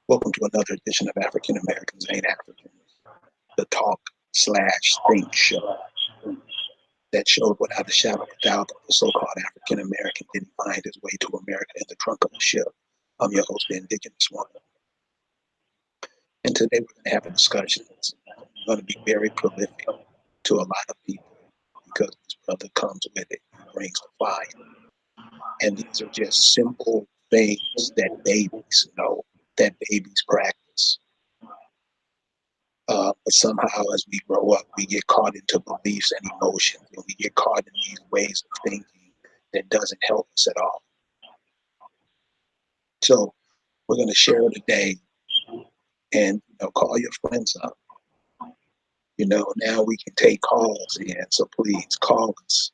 Welcome to another edition of African Americans Ain't Africans, the talk/think show that showed without a shadow of a doubt that the so-called African American didn't find his way to America in the trunk of a ship. I'm your host, the Indigenous One. And today we're going to have a discussion that's going to be very prolific to a lot of people because this brother comes with it and brings the fire. And these are just simple things that babies know, that babies practice. But somehow as we grow up, we get caught into beliefs and emotions, and we get caught in these ways of thinking that doesn't help us at all. So we're going to share today and call your friends up. Now we can take calls in, so please call us.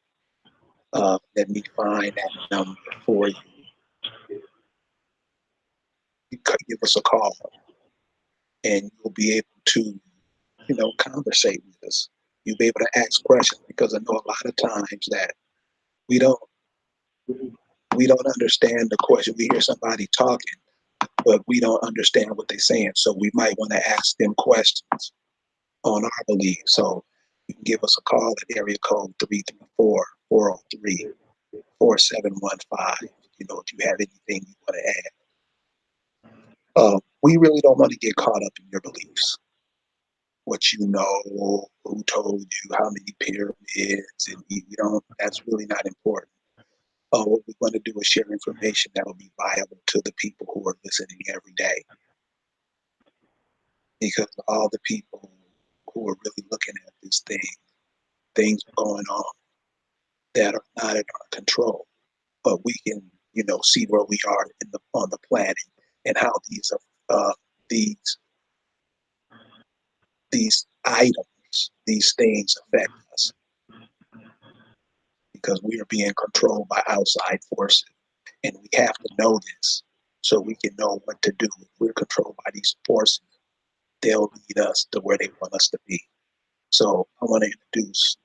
Let me find that number for you. You give us a call, and you'll be able to, conversate with us. You'll be able to ask questions, because I know a lot of times that we don't understand the question. We hear somebody talking, but we don't understand what they're saying. So we might want to ask them questions on our belief. So you can give us a call at area code 334-403-4715. If you have anything you want to add. We really don't want to get caught up in your beliefs. What you know, who told you, how many pyramids, and that's really not important. What we want to do is share information that will be viable to the people who are listening every day. Because all the people who are really looking at this thing, things are going on that are not in our control. But we can, see where we are on the planet and how these items, these things affect us. Because we are being controlled by outside forces. And we have to know this so we can know what to do. If we're controlled by these forces, they'll lead us to where they want us to be. So I want to introduce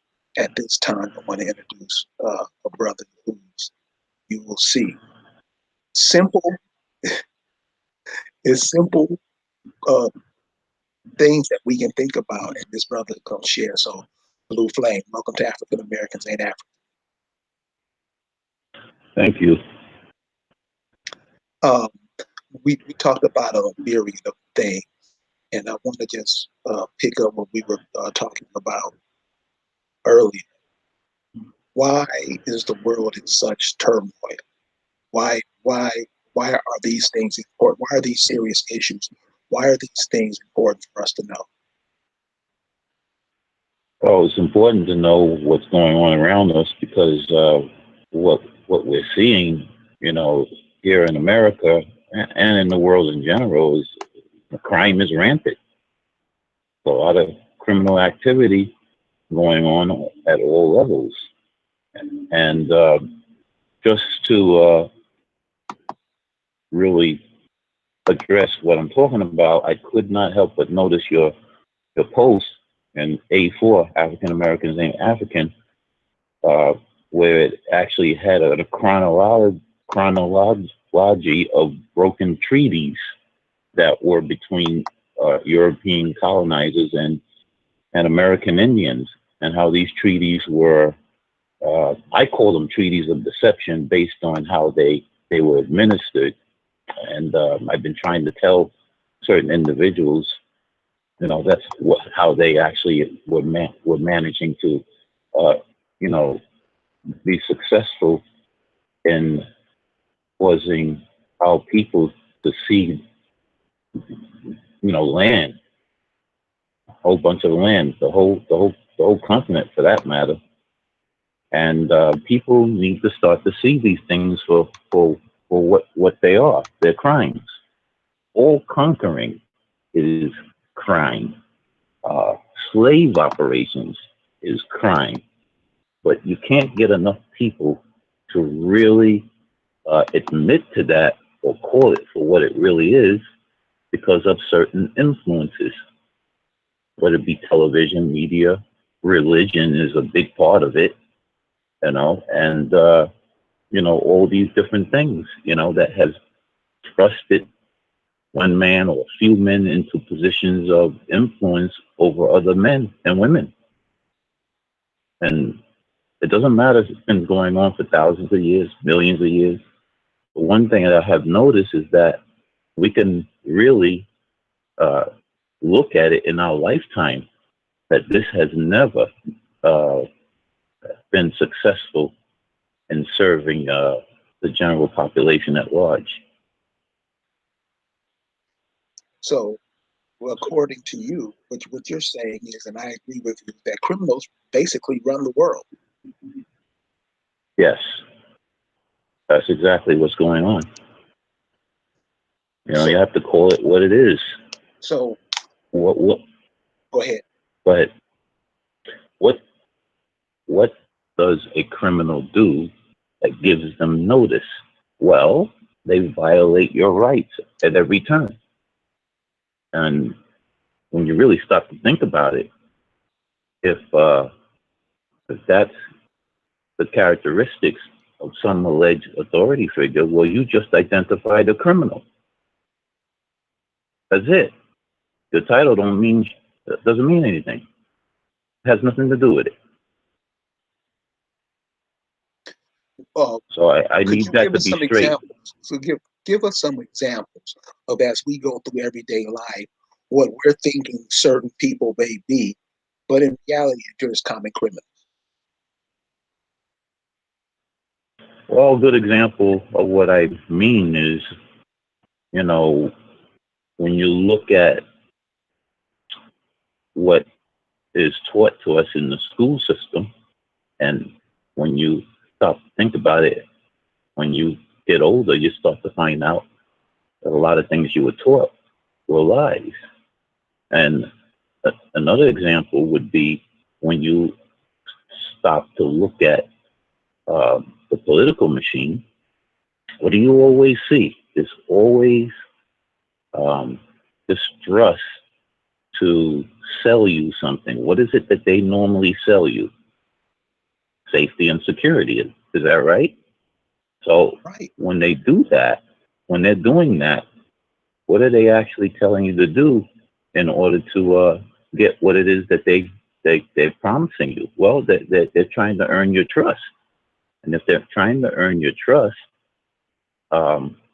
a brother who's, you will see, simple things that we can think about, and this brother is going to share. So, Blue Flame, welcome to African Americans Ain't African. Thank you. We talked about a myriad of things, and I want to just pick up what we were talking about earlier. Why is the world in such turmoil? Why are these things important? Why are these serious issues? Why are these things important for us to know? Well, it's important to know what's going on around us, because what we're seeing, here in America and in the world in general, is crime is rampant. So a lot of criminal activity going on at all levels. And just to really address what I'm talking about, I could not help but notice your post in A4, African Americans Ain't African, where it actually had a chronology of broken treaties that were between European colonizers and American Indians, and how these treaties were, I call them treaties of deception, based on how they were administered. And I've been trying to tell certain individuals, that's how they actually were managing to, be successful in causing our people to see, land, a whole bunch of land, the whole continent for that matter. And people need to start to see these things for what they are. They're crimes. All conquering is crime. Slave operations is crime. But you can't get enough people to really admit to that or call it for what it really is, because of certain influences, whether it be television, media, religion is a big part of it, and all these different things, that has trusted one man or a few men into positions of influence over other men and women. And it doesn't matter if it's been going on for thousands of years, millions of years. But one thing that I have noticed is that we can really look at it in our lifetime that this has never uh, been successful in serving the general population at large. So, well, according to you, what you're saying is, and I agree with you, that criminals basically run the world. Yes, that's exactly what's going on. You know, you So, have to call it what it is. so What? go ahead. But what? What does a criminal do that gives them notice? Well, they violate your rights at every turn. And when you really stop to think about it, if that's the characteristics of some alleged authority figure, well, you just identified a criminal. That's it. The title doesn't mean anything. It has nothing to do with it. So I Could need you that give to us be some straight. examples? So give us some examples of, as we go through everyday life, what we're thinking certain people may be, but in reality, they're just common criminals. Well, a good example of what I mean is, you know, when you look at what is taught to us in the school system, and when you stop to think about it, when you get older, you start to find out that a lot of things you were taught were lies. And another example would be when you stop to look at the political machine, what do you always see? It's always distrust to sell you something. What is it that they normally sell you? Safety and security. Is that right? So Right. when they do that, when they're doing that, what are they actually telling you to do in order to get what it is that they're promising you? Well, they're trying to earn your trust. And if they're trying to earn your trust,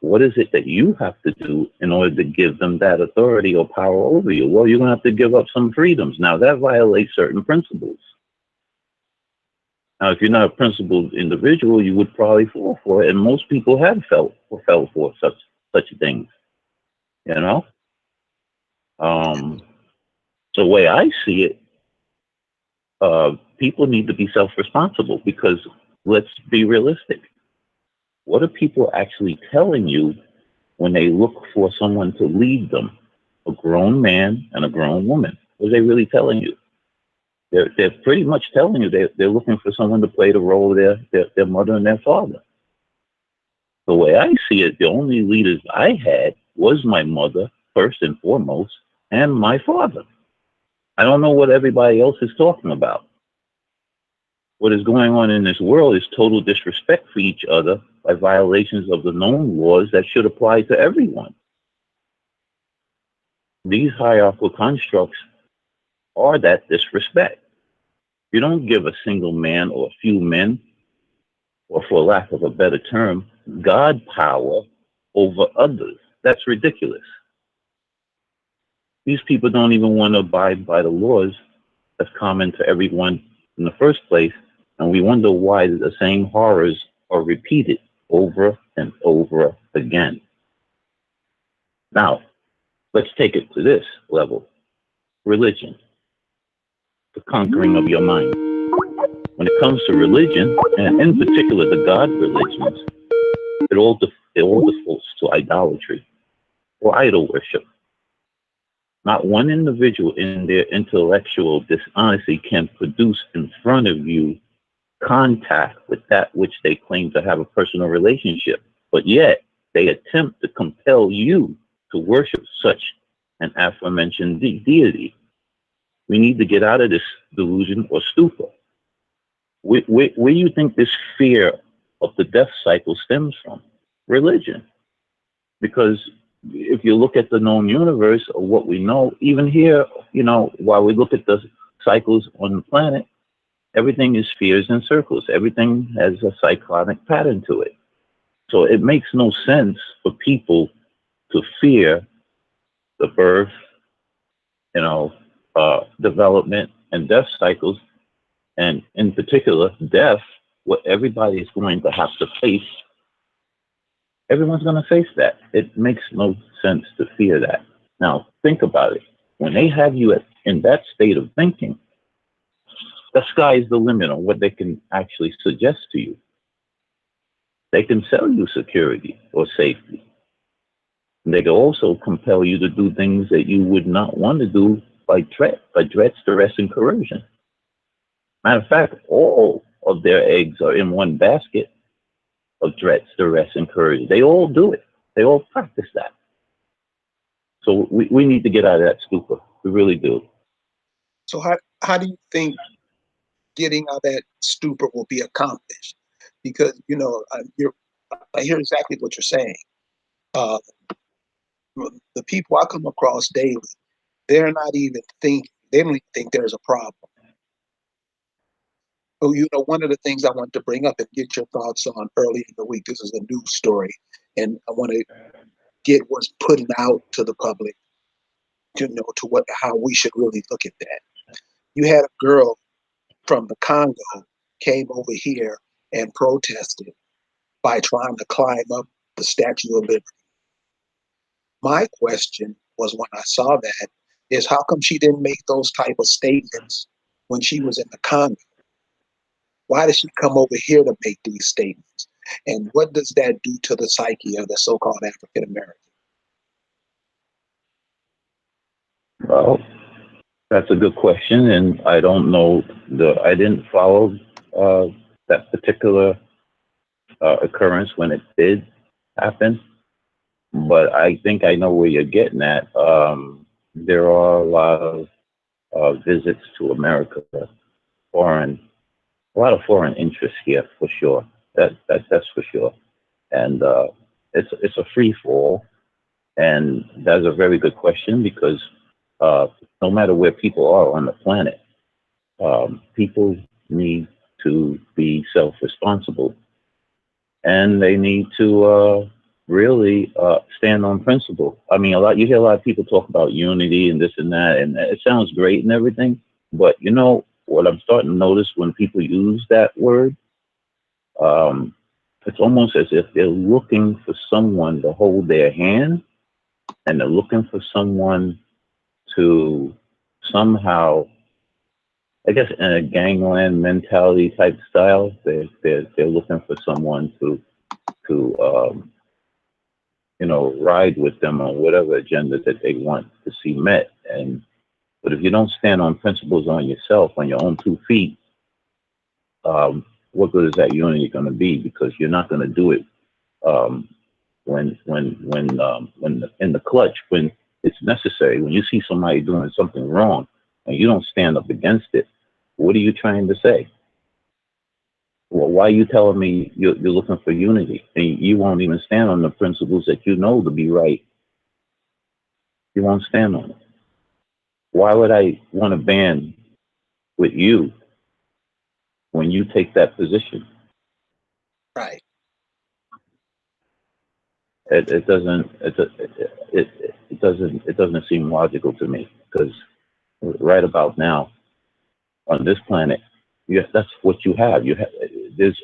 what is it that you have to do in order to give them that authority or power over you? Well, you're going to have to give up some freedoms. Now, that violates certain principles. Now, if you're not a principled individual, you would probably fall for it. And most people have fell for such things, you know? So the way I see it, people need to be self-responsible, because let's be realistic. What are people actually telling you when they look for someone to lead them? A grown man and a grown woman. What are they really telling you? They're pretty much telling you they're looking for someone to play the role of their mother and their father. The way I see it, the only leaders I had was my mother, first and foremost, and my father. I don't know what everybody else is talking about. What is going on in this world is total disrespect for each other by violations of the known laws that should apply to everyone. These hierarchical constructs are that disrespect. You don't give a single man or a few men, or for lack of a better term, God power over others. That's ridiculous. These people don't even want to abide by the laws that's common to everyone in the first place, and we wonder why the same horrors are repeated over and over again. Now, let's take it to this level. Religion, the conquering of your mind. When it comes to religion, and in particular the God religions, it all defaults to idolatry or idol worship. Not one individual in their intellectual dishonesty can produce in front of you contact with that which they claim to have a personal relationship, but yet they attempt to compel you to worship such an aforementioned deity. We need to get out of this delusion or stupor. Where do you think this fear of the death cycle stems from? Religion. Because if you look at the known universe of what we know, even here, while we look at the cycles on the planet, everything is spheres and circles. Everything has a cyclonic pattern to it. So it makes no sense for people to fear the birth, development and death cycles, and in particular, death, what everybody is going to have to face. Everyone's going to face that. It makes no sense to fear that. Now, think about it. When they have you in that state of thinking, the sky is the limit on what they can actually suggest to you. They can sell you security or safety. They can also compel you to do things that you would not want to do by threat, duress, and coercion. Matter of fact, all of their eggs are in one basket of threats, duress, and coercion. They all do it. They all practice that. So we need to get out of that stupor. We really do. So how do you think getting out of that stupor will be accomplished? Because, I hear exactly what you're saying. The people I come across daily, they're not even thinking, they don't even think there's a problem. Oh, one of the things I want to bring up and get your thoughts on early in the week, this is a news story, and I want to get what's put out to the public, how we should really look at that. You had a girl from the Congo came over here and protested by trying to climb up the Statue of Liberty. My question was, when I saw that, is how come she didn't make those type of statements when she was in the Congo? Why did she come over here to make these statements? And what does that do to the psyche of the so-called African American? Well, that's a good question, and I don't know. I didn't follow that particular occurrence when it did happen, but I think I know where you're getting at. There are a lot of visits to America, a lot of foreign interest here for sure. That's for sure, and it's a free fall, and that's a very good question because no matter where people are on the planet, people need to be self-responsible, and they need to really stand on principle. I mean, you hear a lot of people talk about unity and this and that, and it sounds great and everything, but what I'm starting to notice when people use that word, it's almost as if they're looking for someone to hold their hand, and they're looking for someone to somehow, I guess, in a gangland mentality type style, they're looking for someone to ride with them on whatever agenda that they want to see met. But if you don't stand on principles on yourself, on your own 2 feet, what good is that unity going to be? Because you're not going to do it when in the clutch, when it's necessary. When you see somebody doing something wrong and you don't stand up against it, what are you trying to say? Well, why are you telling me you're looking for unity and you won't even stand on the principles that you know to be right? You won't stand on it. Why would I want to band with you when you take that position? Right. It doesn't seem logical to me, because right about now on this planet, that's what you have. There's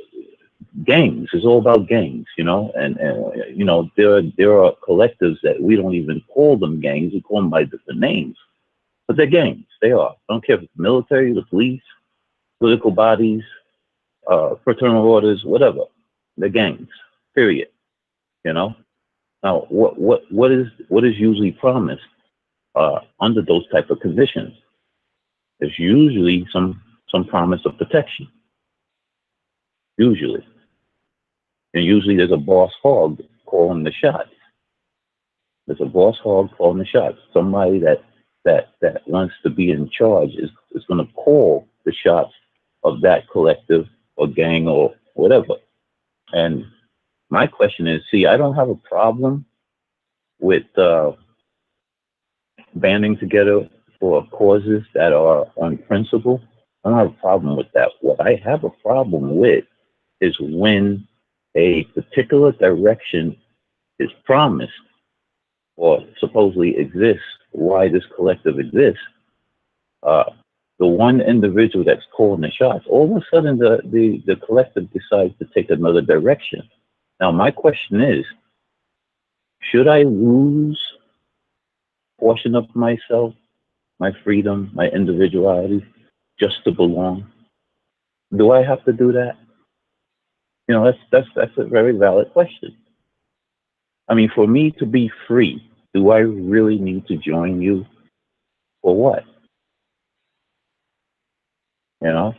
gangs. It's all about gangs, and there are collectives that we don't even call them gangs. We call them by different names, but they're gangs. They are. I don't care if it's the military, the police, political bodies, fraternal orders, whatever. They're gangs. Period. Now, what is usually promised under those type of conditions? There's usually some promise of protection. Usually, and usually there's a boss hog calling the shots. There's a boss hog calling the shots. Somebody that wants to be in charge is going to call the shots of that collective or gang or whatever. And my question is, see, I don't have a problem with banding together for causes that are on principle. I don't have a problem with that. What I have a problem with is when a particular direction is promised or supposedly exists, why this collective exists. The one individual that's calling the shots, all of a sudden the collective decides to take another direction. Now, my question is, should I lose portion of myself, my freedom, my individuality, just to belong? Do I have to do that? You know, that's a very valid question. I mean, for me to be free, do I really need to join you, or what? You know,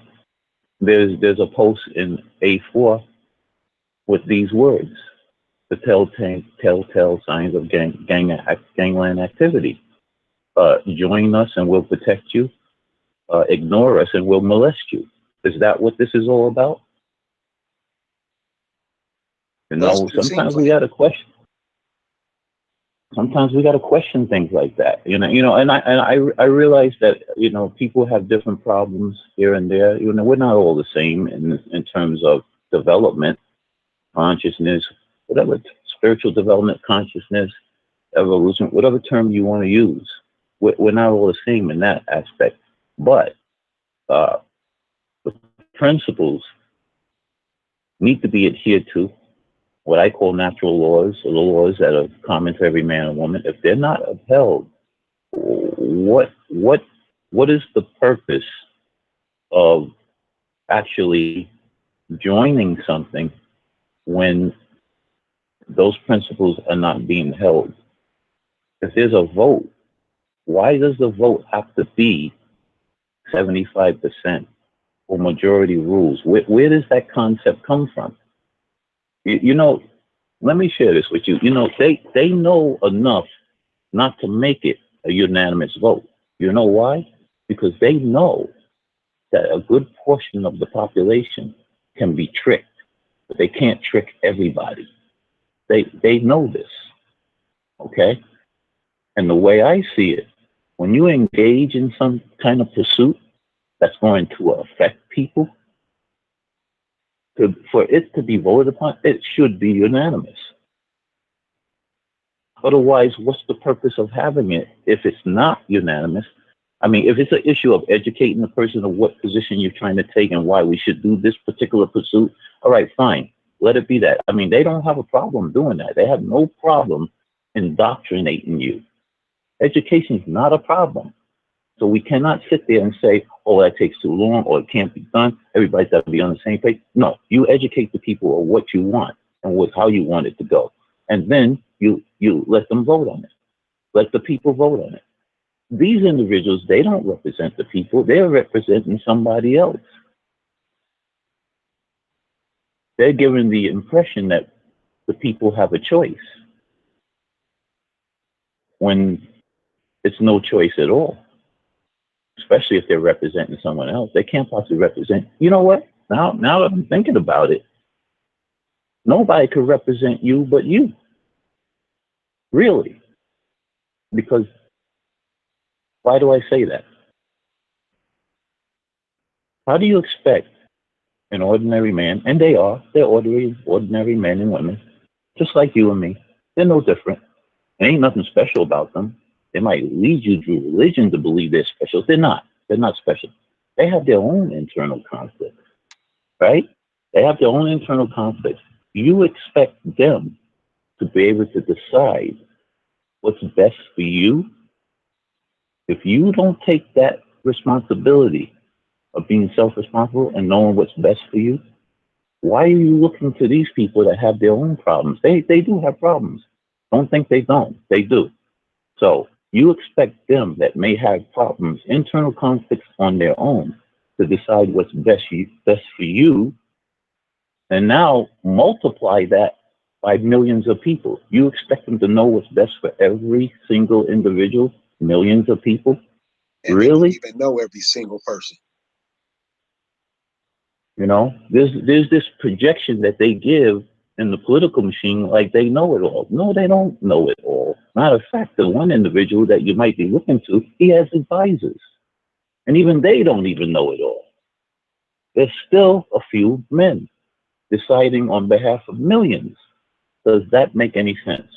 there's a post in A4 with these words: the telltale signs of gangland activity. Join us and we'll protect you. Ignore us and we'll molest you. Is that what this is all about? You know, sometimes we gotta question. Sometimes we got to question things like that, you know, and I realize that, you know, people have different problems here and there. You know, we're not all the same in terms of development, consciousness, whatever, spiritual development, consciousness, evolution, whatever term you want to use. We're not all the same in that aspect, but the principles need to be adhered to. What I call natural laws, or the laws that are common to every man and woman. If they're not upheld, what is the purpose of actually joining something when those principles are not being held? If there's a vote, why does the vote have to be 75% or majority rules? Where does that concept come from? You know, let me share this with you. You know, they know enough not to make it a unanimous vote. You know why? Because they know that a good portion of the population can be tricked, but they can't trick everybody. They know this, okay? And the way I see it, when you engage in some kind of pursuit that's going to affect people, for it to be voted upon, it should be unanimous. Otherwise, what's the purpose of having it if it's not unanimous? I mean, if it's an issue of educating the person of what position you're trying to take and why we should do this particular pursuit, all right, fine, let it be that. I mean, they don't have a problem doing that. They have no problem indoctrinating you. Education is not a problem. So we cannot sit there and say, oh, that takes too long, or it can't be done. Everybody's got to be on the same page. No, you educate the people of what you want and how you want it to go. And then you let them vote on it. Let the people vote on it. These individuals, they don't represent the people. They're representing somebody else. They're giving the impression that the people have a choice when it's no choice at all. Especially if they're representing someone else. They can't possibly represent. You know what? Now that I'm thinking about it, nobody could represent you but you. Really. Because, why do I say that? How do you expect an ordinary man, and they're ordinary men and women, just like you and me. They're no different. There ain't nothing special about them. They might lead you through religion to believe they're special. They're not. They're not special. They have their own internal conflicts, right? They have their own internal conflicts. You expect them to be able to decide what's best for you. If you don't take that responsibility of being self-responsible and knowing what's best for you, why are you looking to these people that have their own problems? They do have problems. Don't think they don't. They do. So you expect them that may have problems, internal conflicts on their own, to decide what's best for you, and now multiply that by millions of people. You expect them to know what's best for every single individual, millions of people? And really? They don't even know every single person. You know, there's this projection that they give in the political machine like they know it all. No, they don't know it all. Matter of fact, the one individual that you might be looking to, he has advisors. And even they don't even know it all. There's still a few men deciding on behalf of millions. Does that make any sense?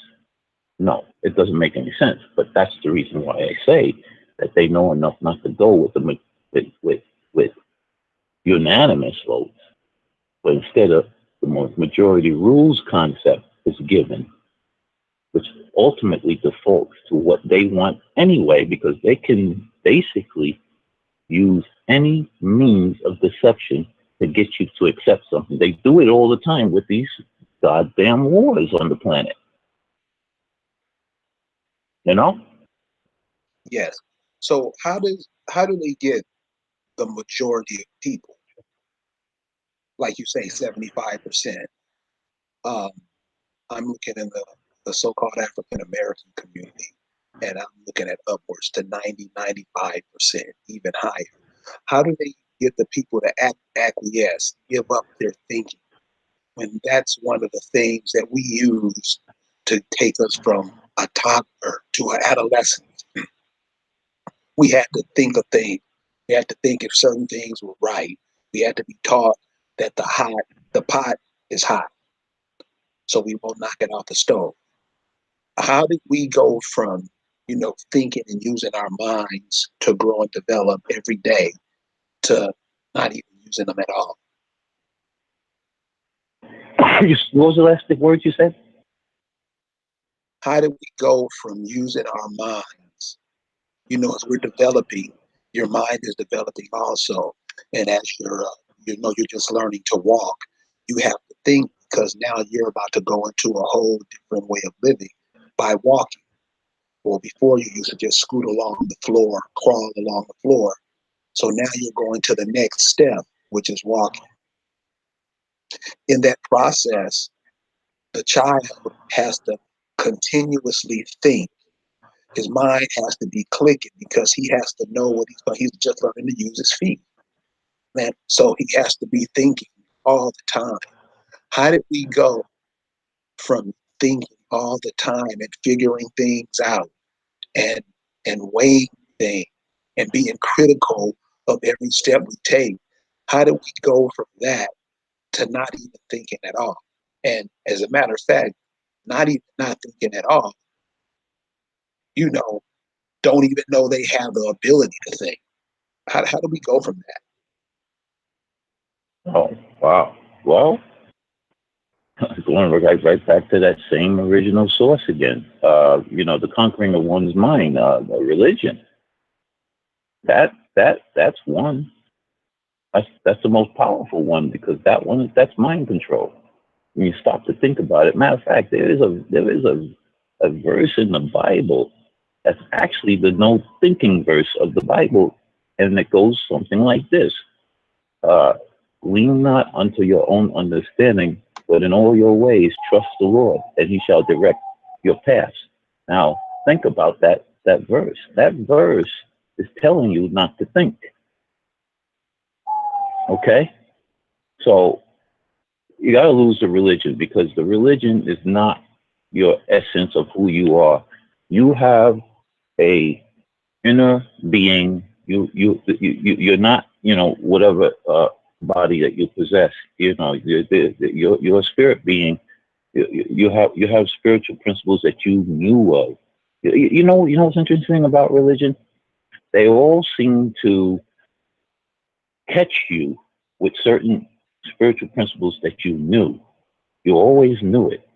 No, it doesn't make any sense. But that's the reason why I say that they know enough not to go with with unanimous votes, but instead of the majority rules concept is given, which ultimately defaults to what they want anyway, because they can basically use any means of deception to get you to accept something. They do it all the time with these goddamn wars on the planet. You know? Yes. So how do they get the majority of people? Like you say, 75%. Um, I'm looking in the so-called African American community, and I'm looking at upwards to 90, 95%, even higher. How do they get the people to acquiesce, give up their thinking, when that's one of the things that we use to take us from a toddler to an adolescent? We had to think of things. We had to think if certain things were right. We had to be taught that the pot is hot, so we won't knock it off the stove. How did we go from, thinking and using our minds to grow and develop every day to not even using them at all? What was the last word you said? How did we go from using our minds? As we're developing, your mind is developing also. And as you're just learning to walk, you have to think, because now you're about to go into a whole different way of living by walking. Well, before you used to just scoot along the floor, crawl along the floor. So now you're going to the next step, which is walking. In that process, the child has to continuously think. His mind has to be clicking because he has to know what he's just learning to use his feet. Man, so he has to be thinking all the time. How did we go from thinking all the time and figuring things out and weighing things and being critical of every step we take? How do we go from that to not even thinking at all? And as a matter of fact, not thinking at all, don't even know they have the ability to think. How do we go from Oh, wow. Well, going right back to that same original source again. The conquering of one's mind, religion. That's one. That's the most powerful one, because that's mind control. When you stop to think about it, matter of fact, there is a verse in the Bible that's actually the no thinking verse of the Bible, and it goes something like this: "Lean not unto your own understanding, but in all your ways trust the Lord, and He shall direct your paths." Now, think about that verse. That verse is telling you not to think. Okay, so you got to lose the religion, because the religion is not your essence of who you are. You have a inner being. You're not, whatever body that you possess. You're a spirit being. You have spiritual principles that you knew of. You know what's interesting about religion? They all seem to catch you with certain spiritual principles that you knew. You always knew it.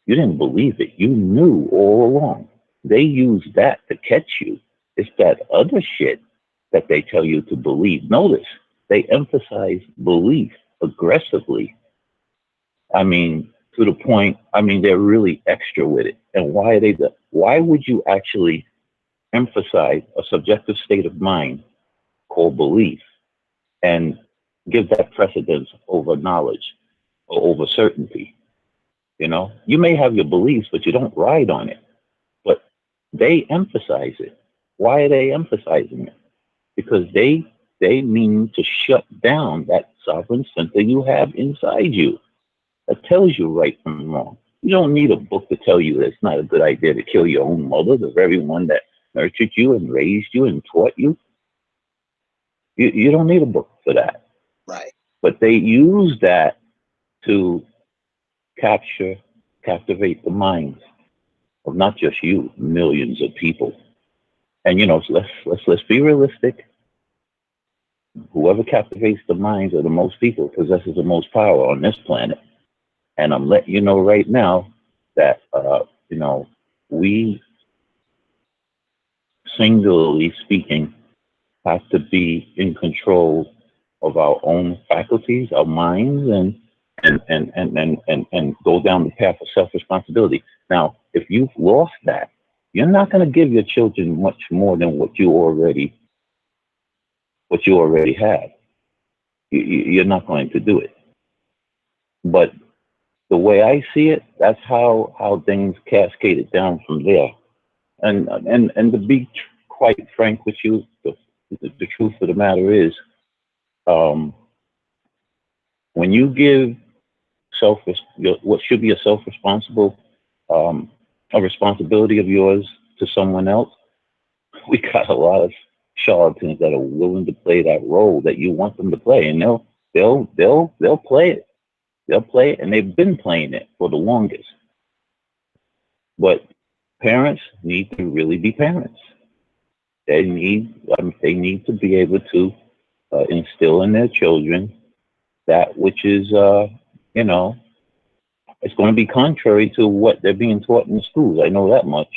You didn't believe it. You knew all along. They use that to catch you. It's that other shit that they tell you to believe. Notice, they emphasize belief aggressively. I mean, to the point, they're really extra with it. And why would you actually emphasize a subjective state of mind called belief and give that precedence over knowledge or over certainty? You may have your beliefs, but you don't ride on it. But they emphasize it. Why are they emphasizing it? Because they mean to shut down that sovereign center you have inside you that tells you right from wrong. You don't need a book to tell you that it's not a good idea to kill your own mother, the very one that nurtured you and raised you and taught you. You don't need a book for that. Right. But they use that to captivate the minds of not just you, millions of people. And so let's be realistic. Whoever captivates the minds of the most people possesses the most power on this planet. And I'm letting you know right now that we, singularly speaking, have to be in control of our own faculties, our minds, and go down the path of self-responsibility. Now, if you've lost that, you're not going to give your children much more than what you already have. You're not going to do it. But the way I see it, that's how things cascaded down from there. And to be quite frank with you, the truth of the matter is, when you give what should be a self-responsible, a responsibility of yours to someone else, we got a lot of charlatans that are willing to play that role that you want them to play, and they'll play it. They'll play it, and they've been playing it for the longest. But parents need to really be parents. They need to be able to instill in their children that which is, it's going to be contrary to what they're being taught in the schools. I know that much.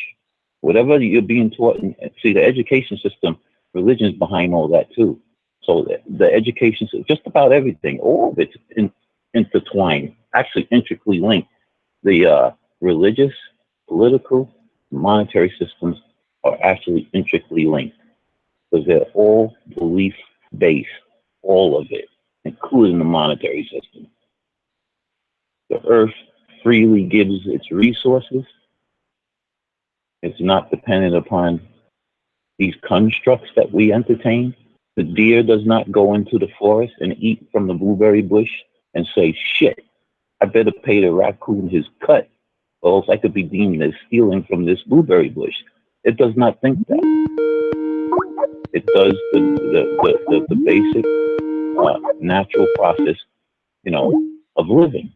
Whatever you're being taught, see, the education system, religion's behind all that too. So the education system, just about everything, all of it's intertwined, actually intricately linked. The religious, political, monetary systems are actually intricately linked because they're all belief-based, all of it, including the monetary system. The earth freely gives its resources. It's not dependent upon these constructs that we entertain. The deer does not go into the forest and eat from the blueberry bush and say, shit, I better pay the raccoon his cut, or else I could be deemed as stealing from this blueberry bush. It does not think that. It does the basic natural process, of living.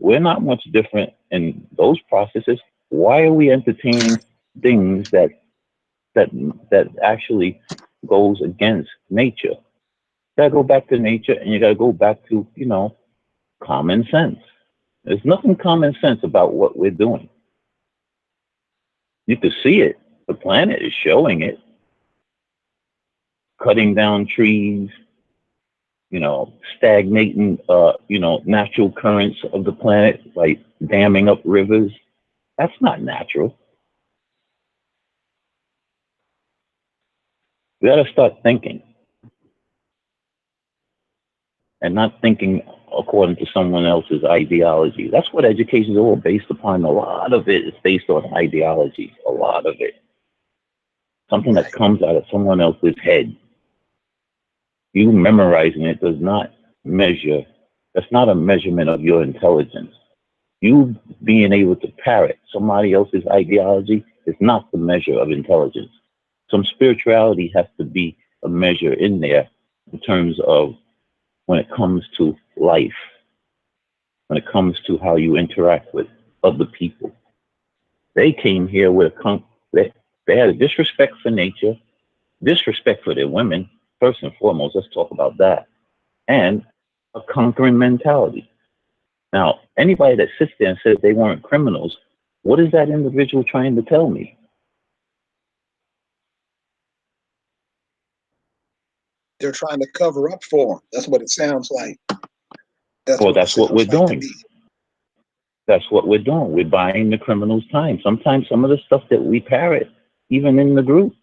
We're not much different in those processes. Why are we entertaining things that actually goes against nature? You gotta go back to nature, and you gotta go back to common sense. There's nothing common sense about what we're doing. You can see it. The planet is showing it. Cutting down trees, stagnating, natural currents of the planet, like damming up rivers. That's not natural. We got to start thinking and not thinking according to someone else's ideology. That's what education is all based upon. A lot of it is based on ideology. A lot of it. Something that comes out of someone else's head. You memorizing it does not measure. That's not a measurement of your intelligence. You being able to parrot somebody else's ideology is not the measure of intelligence. Some spirituality has to be a measure in there in terms of when it comes to life, when it comes to how you interact with other people. They came here with they had a disrespect for nature, disrespect for their women. First and foremost, let's talk about that. And a conquering mentality. Now, anybody that sits there and says they weren't criminals, what is that individual trying to tell me? They're trying to cover up for them. That's what it sounds like. That's what we're doing. That's what we're doing. We're buying the criminals' time. Sometimes some of the stuff that we parrot, even in the group,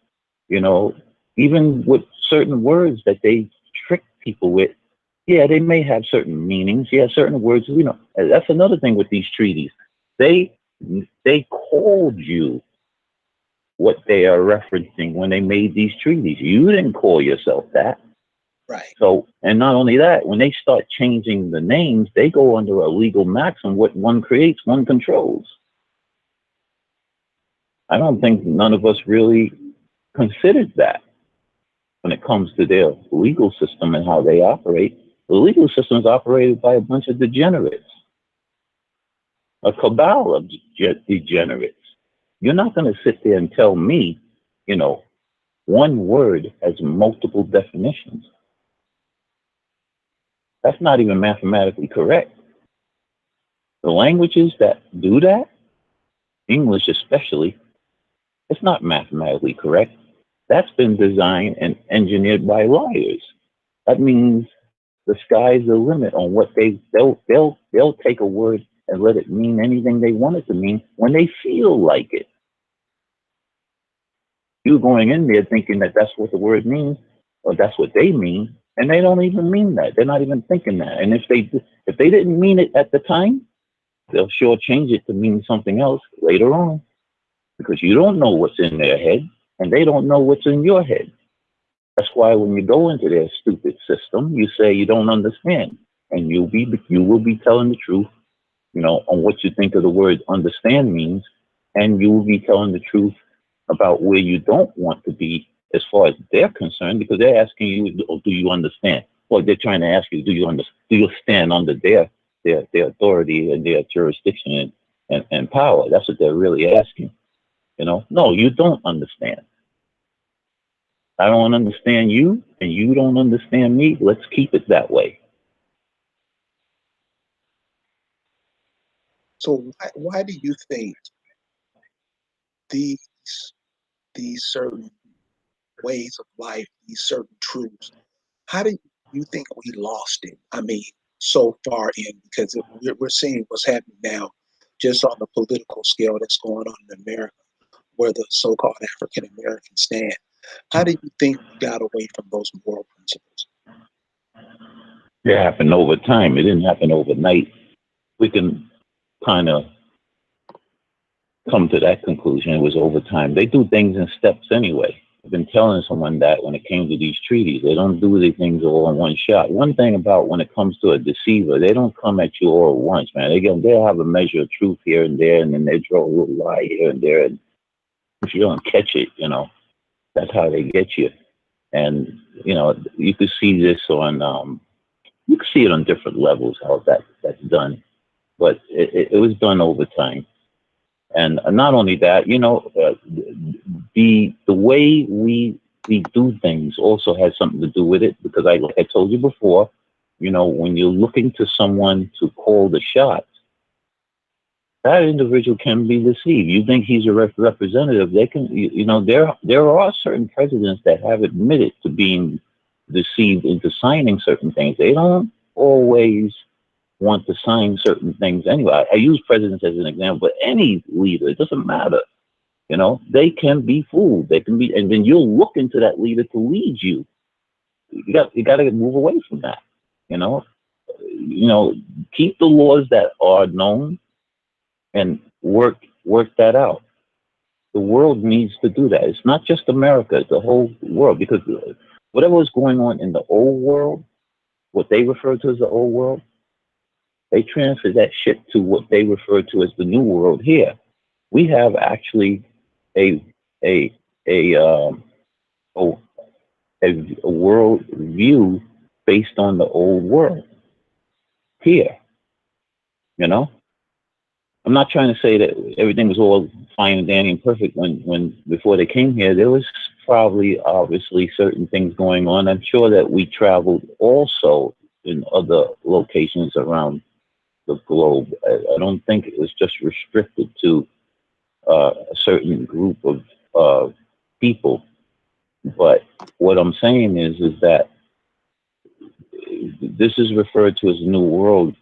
even with certain words that they trick people with, yeah, they may have certain meanings. Yeah, certain words, that's another thing with these treaties. They called you what they are referencing when they made these treaties. You didn't call yourself that. Right. So, and not only that, when they start changing the names, they go under a legal maxim: what one creates, one controls. I don't think none of us really considered that when it comes to their legal system and how they operate. The legal system is operated by a bunch of degenerates, a cabal of degenerates. You're not going to sit there and tell me, you know, one word has multiple definitions. That's not even mathematically correct. The languages that do that, English especially, it's not mathematically correct. That's been designed and engineered by lawyers. That means the sky's the limit on what they'll take a word and let it mean anything they want it to mean when they feel like it. You're going in there thinking that that's what the word means, or that's what they mean, and they don't even mean that. They're not even thinking that. And if they didn't mean it at the time, they'll sure change it to mean something else later on, because you don't know what's in their head, and they don't know what's in your head. That's why when you go into their stupid system, you say you don't understand, and you will be telling the truth, you know, on what you think of the word understand means, and you will be telling the truth about where you don't want to be as far as they're concerned, because they're asking you, oh, do you understand? Or they're trying to ask you, do you stand under their authority and their jurisdiction and power? That's what they're really asking. You know, no, you don't understand. I don't understand you, and you don't understand me. Let's keep it that way. So why do you think these certain ways of life, these certain truths, how do you think we lost it? I mean, so far in, because we're seeing what's happening now, just on the political scale that's going on in America, where the so-called African Americans stand. How do you think we got away from those moral principles? It happened over time. It didn't happen overnight. We can kind of come to that conclusion. It was over time. They do things in steps anyway. I've been telling someone that when it came to these treaties, they don't do these things all in one shot. One thing about when it comes to a deceiver, they don't come at you all at once, man. They'll have a measure of truth here and there, and then they draw a little lie here and there. And if you don't catch it, you know, that's how they get you. And, you know, you could see this on, you can see it on different levels, how that's done. But it was done over time. And not only that, you know, the way we do things also has something to do with it, because like I told you before, you know, when you're looking to someone to call the shots, that individual can be deceived. You think he's a representative, they can, you know, there are certain presidents that have admitted to being deceived into signing certain things. They don't always want to sign certain things anyway. I use presidents as an example, but any leader, it doesn't matter. You know, they can be fooled. They can be, and then you'll look into that leader to lead you. You got to move away from that. You know, keep the laws that are known and work that out. The world needs to do that. It's not just America; it's the whole world. Because whatever was going on in the old world, what they refer to as the old world, they transfer that shit to what they refer to as the new world here. We have actually a world view based on the old world here. You know, I'm not trying to say that everything was all fine and dandy and perfect when before they came here. There was probably obviously certain things going on. I'm sure that we traveled also in other locations around the globe. I don't think it was just restricted to a certain group of people. But what I'm saying is that this is referred to as the New World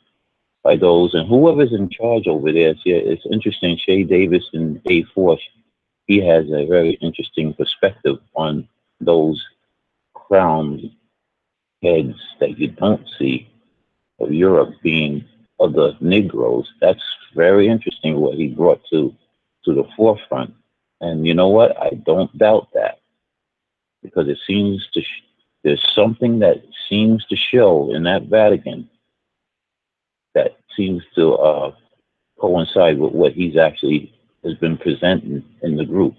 by those, and whoever's in charge over there. It's interesting. Shay Davis and A Force, he has a very interesting perspective on those crowned heads that you don't see of Europe being of the Negroes. That's very interesting what he brought to the forefront. And you know what? I don't doubt that, because it seems there's something that seems to show in that Vatican that seems to coincide with what he's actually has been presenting in the group.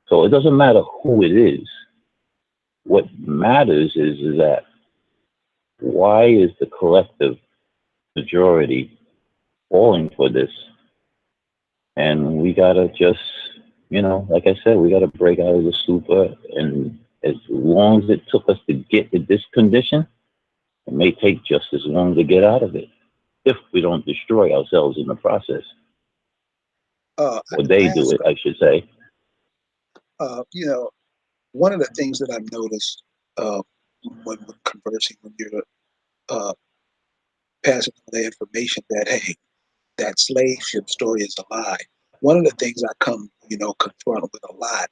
So it doesn't matter who it is. What matters is that why is the collective majority falling for this? And we gotta just, like I said, we gotta break out of the stupor. And as long as it took us to get to this condition, it may take just as long to get out of it if we don't destroy ourselves in the process. Or they do it, I should say. One of the things that I've noticed when conversing, when you're passing on the information that, hey, that slave ship story is a lie. One of the things I come, confront with a lot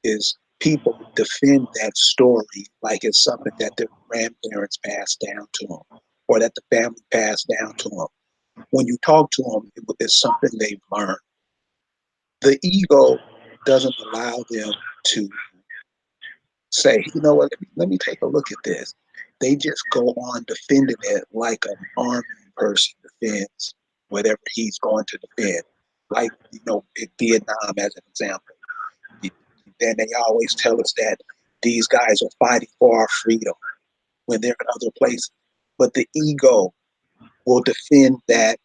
is people defend that story like it's something that their grandparents passed down to them or that the family passed down to them. When you talk to them, it's something they've learned. The ego doesn't allow them to say, you know what, let me take a look at this. They just go on defending it like an army person defends whatever he's going to defend. Like, in Vietnam as an example. Then they always tell us that these guys are fighting for our freedom when they're in other places. But the ego will defend that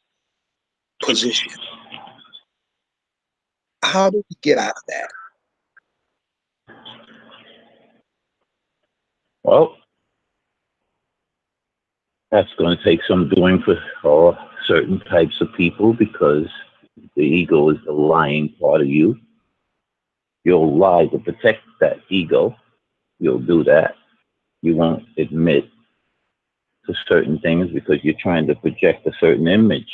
position. How do we get out of that? Well, that's going to take some doing for certain types of people because the ego is the lying part of you. You'll lie to protect that ego. You'll do that. You won't admit to certain things because you're trying to project a certain image,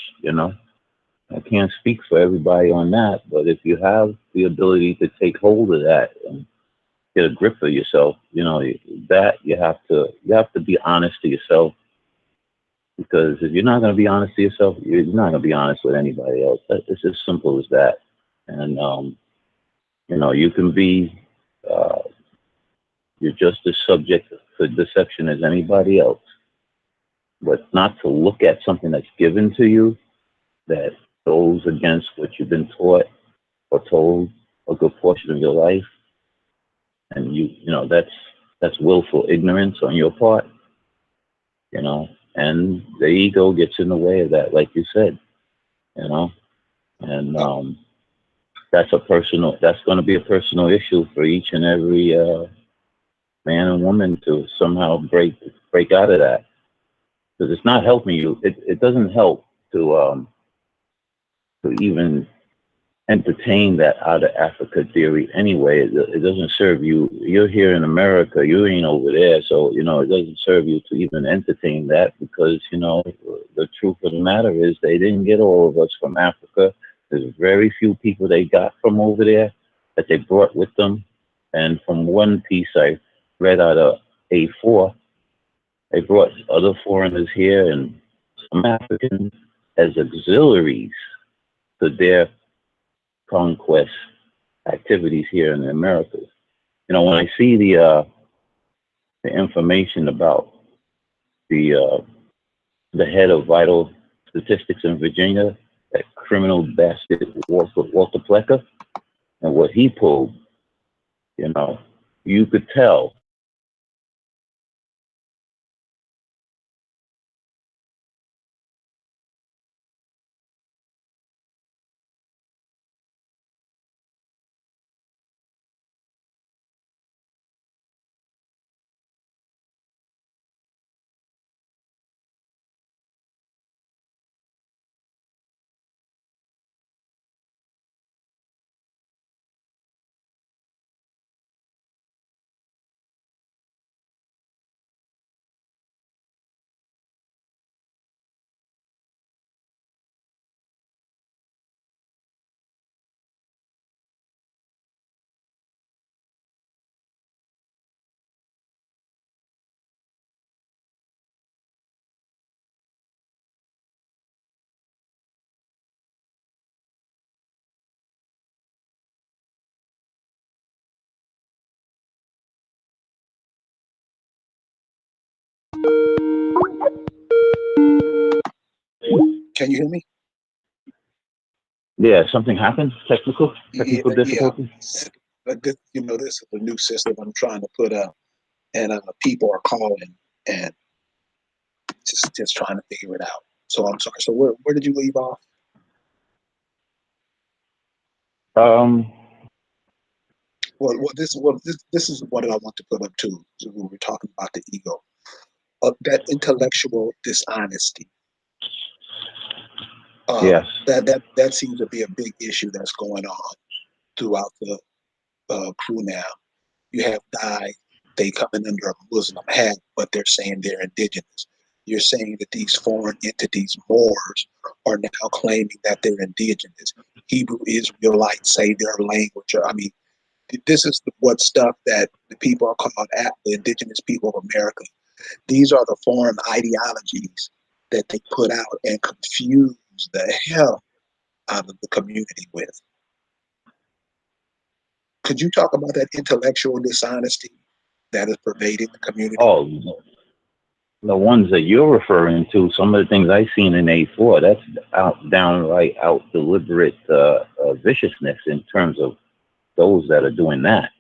I can't speak for everybody on that, but if you have the ability to take hold of that and get a grip of yourself, that you have to be honest to yourself. Because if you're not going to be honest to yourself, you're not going to be honest with anybody else. It's as simple as that. And, you can be, you're just as subject to deception as anybody else. But not to look at something that's given to you that goes against what you've been taught or told a good portion of your life. And that's willful ignorance on your part, and the ego gets in the way of that, like you said, and that's going to be a personal issue for each and every man and woman to somehow break out of that, because it's not helping you. It doesn't help to even entertain that out of Africa theory anyway. It doesn't serve you. You're here in America, you ain't over there, so it doesn't serve you to even entertain that, because the truth of the matter is they didn't get all of us from Africa. There's very few people they got from over there that they brought with them. And from one piece I read out of A4, they brought other foreigners here and some Africans as auxiliaries to their conquest activities here in the Americas. When I see the information about the head of vital statistics in Virginia, that criminal bastard Walter Plecker, and what he pulled, you could tell Can you hear me? Yeah, something happened. Technical Yeah, yeah. difficulty. But this, this is a new system I'm trying to put up, and people are calling and just trying to figure it out. So I'm sorry. So where did you leave off? Um, This is what I want to put up too. So when we're talking about the ego, that intellectual dishonesty. yes. That seems to be a big issue that's going on throughout the crew now. You have guys, they coming under a Muslim hat, but they're saying they're indigenous. You're saying that these foreign entities, Moors, are now claiming that they're indigenous. Hebrew Israelites say their language. I mean, this is what stuff that the people are called the indigenous people of America. These are the foreign ideologies that they put out and confuse the hell out of the community with. Could you talk about that intellectual dishonesty that is pervading the community? Oh, the ones that you're referring to, some of the things I've seen in A4, that's downright out deliberate viciousness in terms of those that are doing that.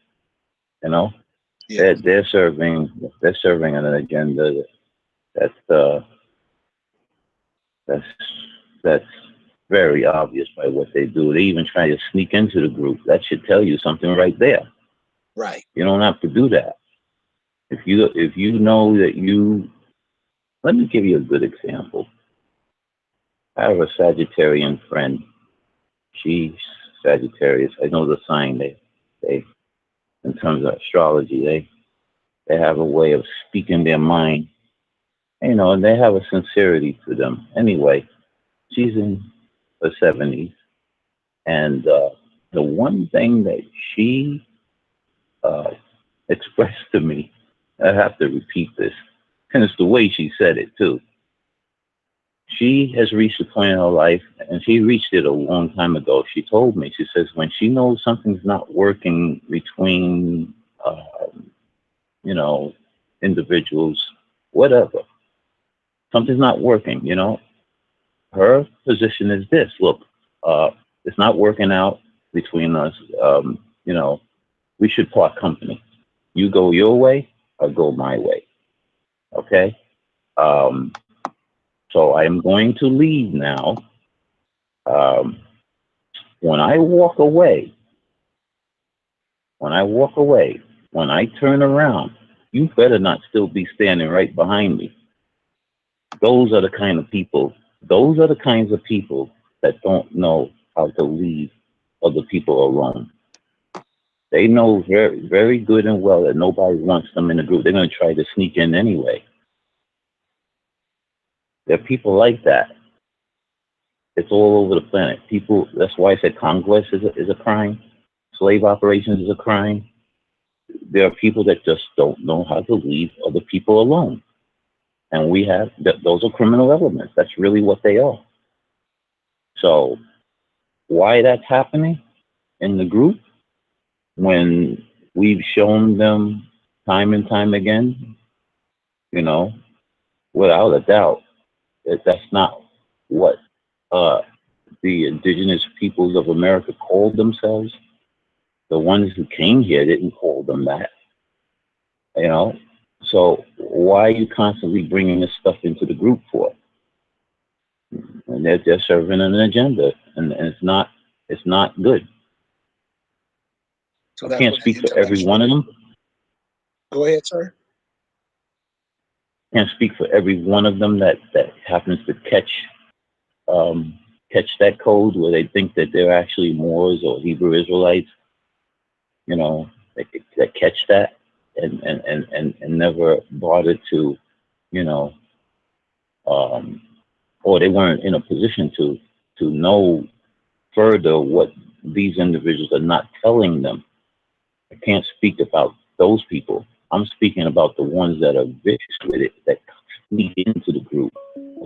You know, Yeah. they're serving an agenda that's that's very obvious by what they do. They even try to sneak into the group. That should tell you something right there. Right. You don't have to do that. If you know that you, let me give you a good example. I have a Sagittarian friend. She's Sagittarius. I know the sign. They in terms of astrology, they have a way of speaking their mind. And they have a sincerity to them. Anyway, she's in her 70s, and the one thing that she expressed to me, I have to repeat this, and it's the way she said it too. She has reached a point in her life, and she reached it a long time ago. She told me, she says, when she knows something's not working between, individuals, whatever, something's not working, her position is this: look, it's not working out between us. We should part company. You go your way, I go my way. Okay. So I'm going to leave now. When I walk away, when I turn around, you better not still be standing right behind me. Those are the kind of people, those are the kinds of people that don't know how to leave other people alone. They know very, very good and well that nobody wants them in the group. They're going to try to sneak in anyway. There are people like that. It's all over the planet. People, that's why I said conquest is a crime. Slave operations is a crime. There are people that just don't know how to leave other people alone. And we have, those are criminal elements. That's really what they are. So why that's happening in the group, when we've shown them time and time again, without a doubt, that's not what the indigenous peoples of America called themselves. The ones who came here didn't call them that, So why are you constantly bringing this stuff into the group for? And they're serving an agenda, and it's not good. So I can't speak for every one of them. Go ahead, sir. Can't speak for every one of them that happens to catch that code where they think that they're actually Moors or Hebrew Israelites. That catch that and never bothered to, or they weren't in a position to know further what these individuals are not telling them. I can't speak about those people. I'm speaking about the ones that are vicious with it, that sneak into the group,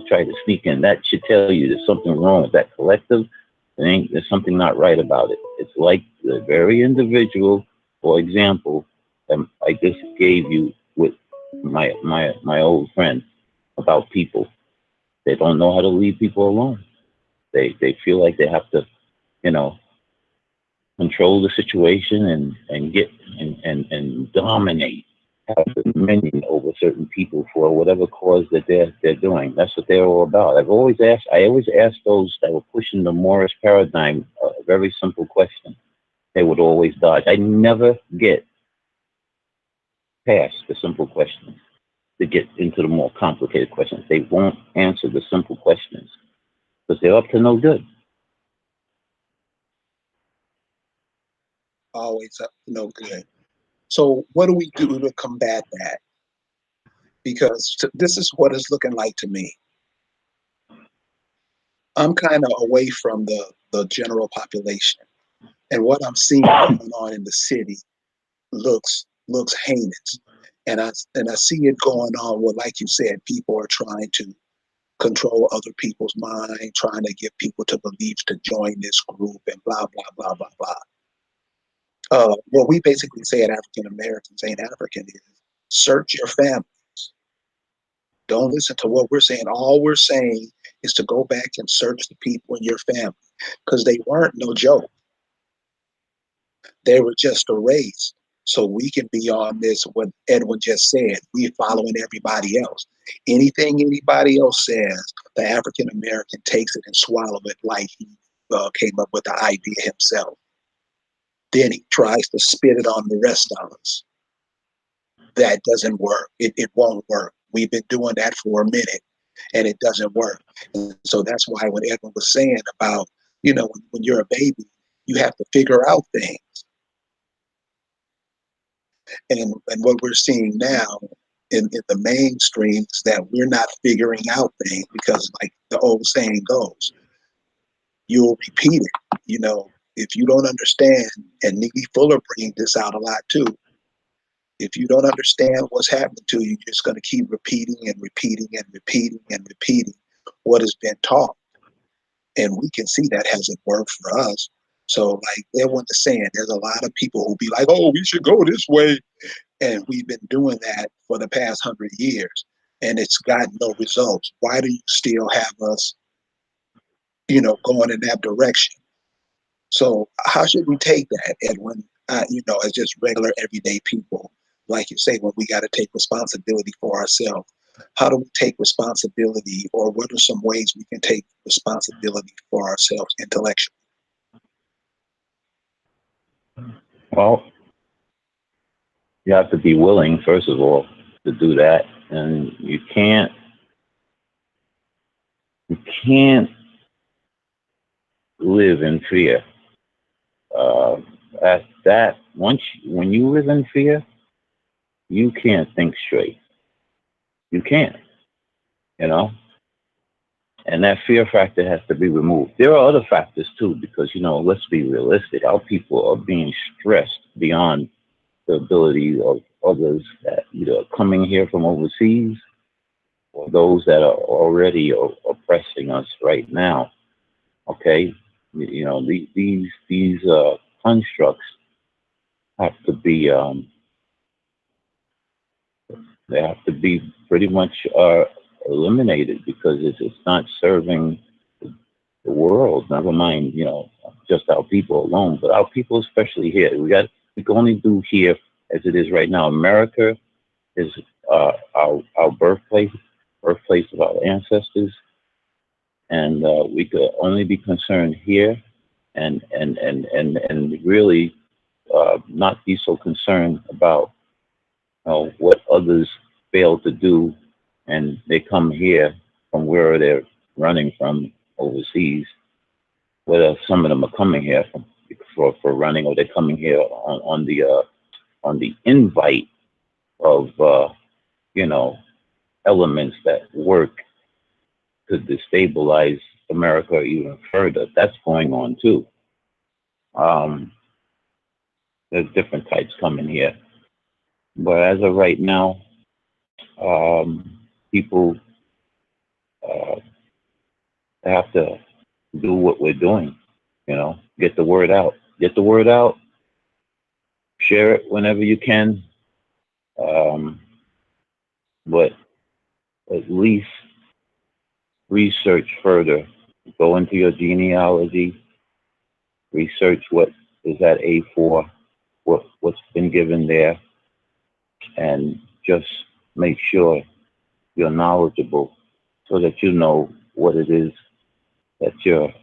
try to sneak in. That should tell you there's something wrong with that collective. There's something not right about it. It's like the very individual, for example, I just gave you with my old friend about people. They don't know how to leave people alone. They feel like they have to, you know, control the situation and get and dominate, have dominion over certain people for whatever cause that they're doing. That's what they're all about. I always ask those that were pushing the Morris paradigm a very simple question. They would always dodge. I never get past the simple questions to get into the more complicated questions. They won't answer the simple questions because they're up to no good. Always up to no good. So what do we do to combat that? Because this is what it's looking like to me. I'm kind of away from the general population, and what I'm seeing going on in the city looks heinous. And I see it going on where, like you said, people are trying to control other people's mind, trying to get people to believe to join this group and blah blah blah blah blah. What we basically say at African Americans ain't African is search your family. Don't listen to what we're saying. All we're saying is to go back and search the people in your family because they weren't no joke. They were just erased. So we can be on this, what Edwin just said. We're following everybody else. Anything anybody else says, the African American takes it and swallows it like he came up with the idea himself. Then he tries to spit it on the rest of us. That doesn't work. It won't work. We've been doing that for a minute and it doesn't work. And so that's why when Edwin was saying about, when you're a baby, you have to figure out things. And what we're seeing now in the mainstream is that we're not figuring out things because, like the old saying goes, you'll repeat it. If you don't understand, and Neely Fuller brings this out a lot too, if you don't understand what's happening to you, you're just going to keep repeating and repeating and repeating and repeating what has been taught. And we can see that hasn't worked for us. So like everyone is saying, there's a lot of people who be like, oh, we should go this way. And we've been doing that for the past 100 years and it's gotten no results. Why do you still have us, going in that direction? So how should we take that, Edwin, as just regular everyday people? Like you say, when we got to take responsibility for ourselves, how do we take responsibility, or what are some ways we can take responsibility for ourselves intellectually? Well, you have to be willing, first of all, to do that. And you can't live in fear. When you live in fear, you can't think straight. You can't, and that fear factor has to be removed. There are other factors too, because, let's be realistic. Our people are being stressed beyond the ability of others that either are coming here from overseas or those that are already oppressing us right now. Okay, these constructs have to be they have to be pretty much eliminated because it's not serving the world. Never mind, just our people alone, but our people especially here. We can only do here as it is right now. America is our birthplace of our ancestors, and we could only be concerned here, and really not be so concerned about what others fail to do, and they come here from where they're running from overseas. Whether some of them are coming here for running, or they're coming here on the invite of elements that work to destabilize America even further. That's going on too. There's different types coming here. But as of right now, people have to do what we're doing, get the word out. Get the word out, share it whenever you can. But at least research further. Go into your genealogy, research what is at A4, what's been given there, and just make sure you're knowledgeable so that you know what it is that you're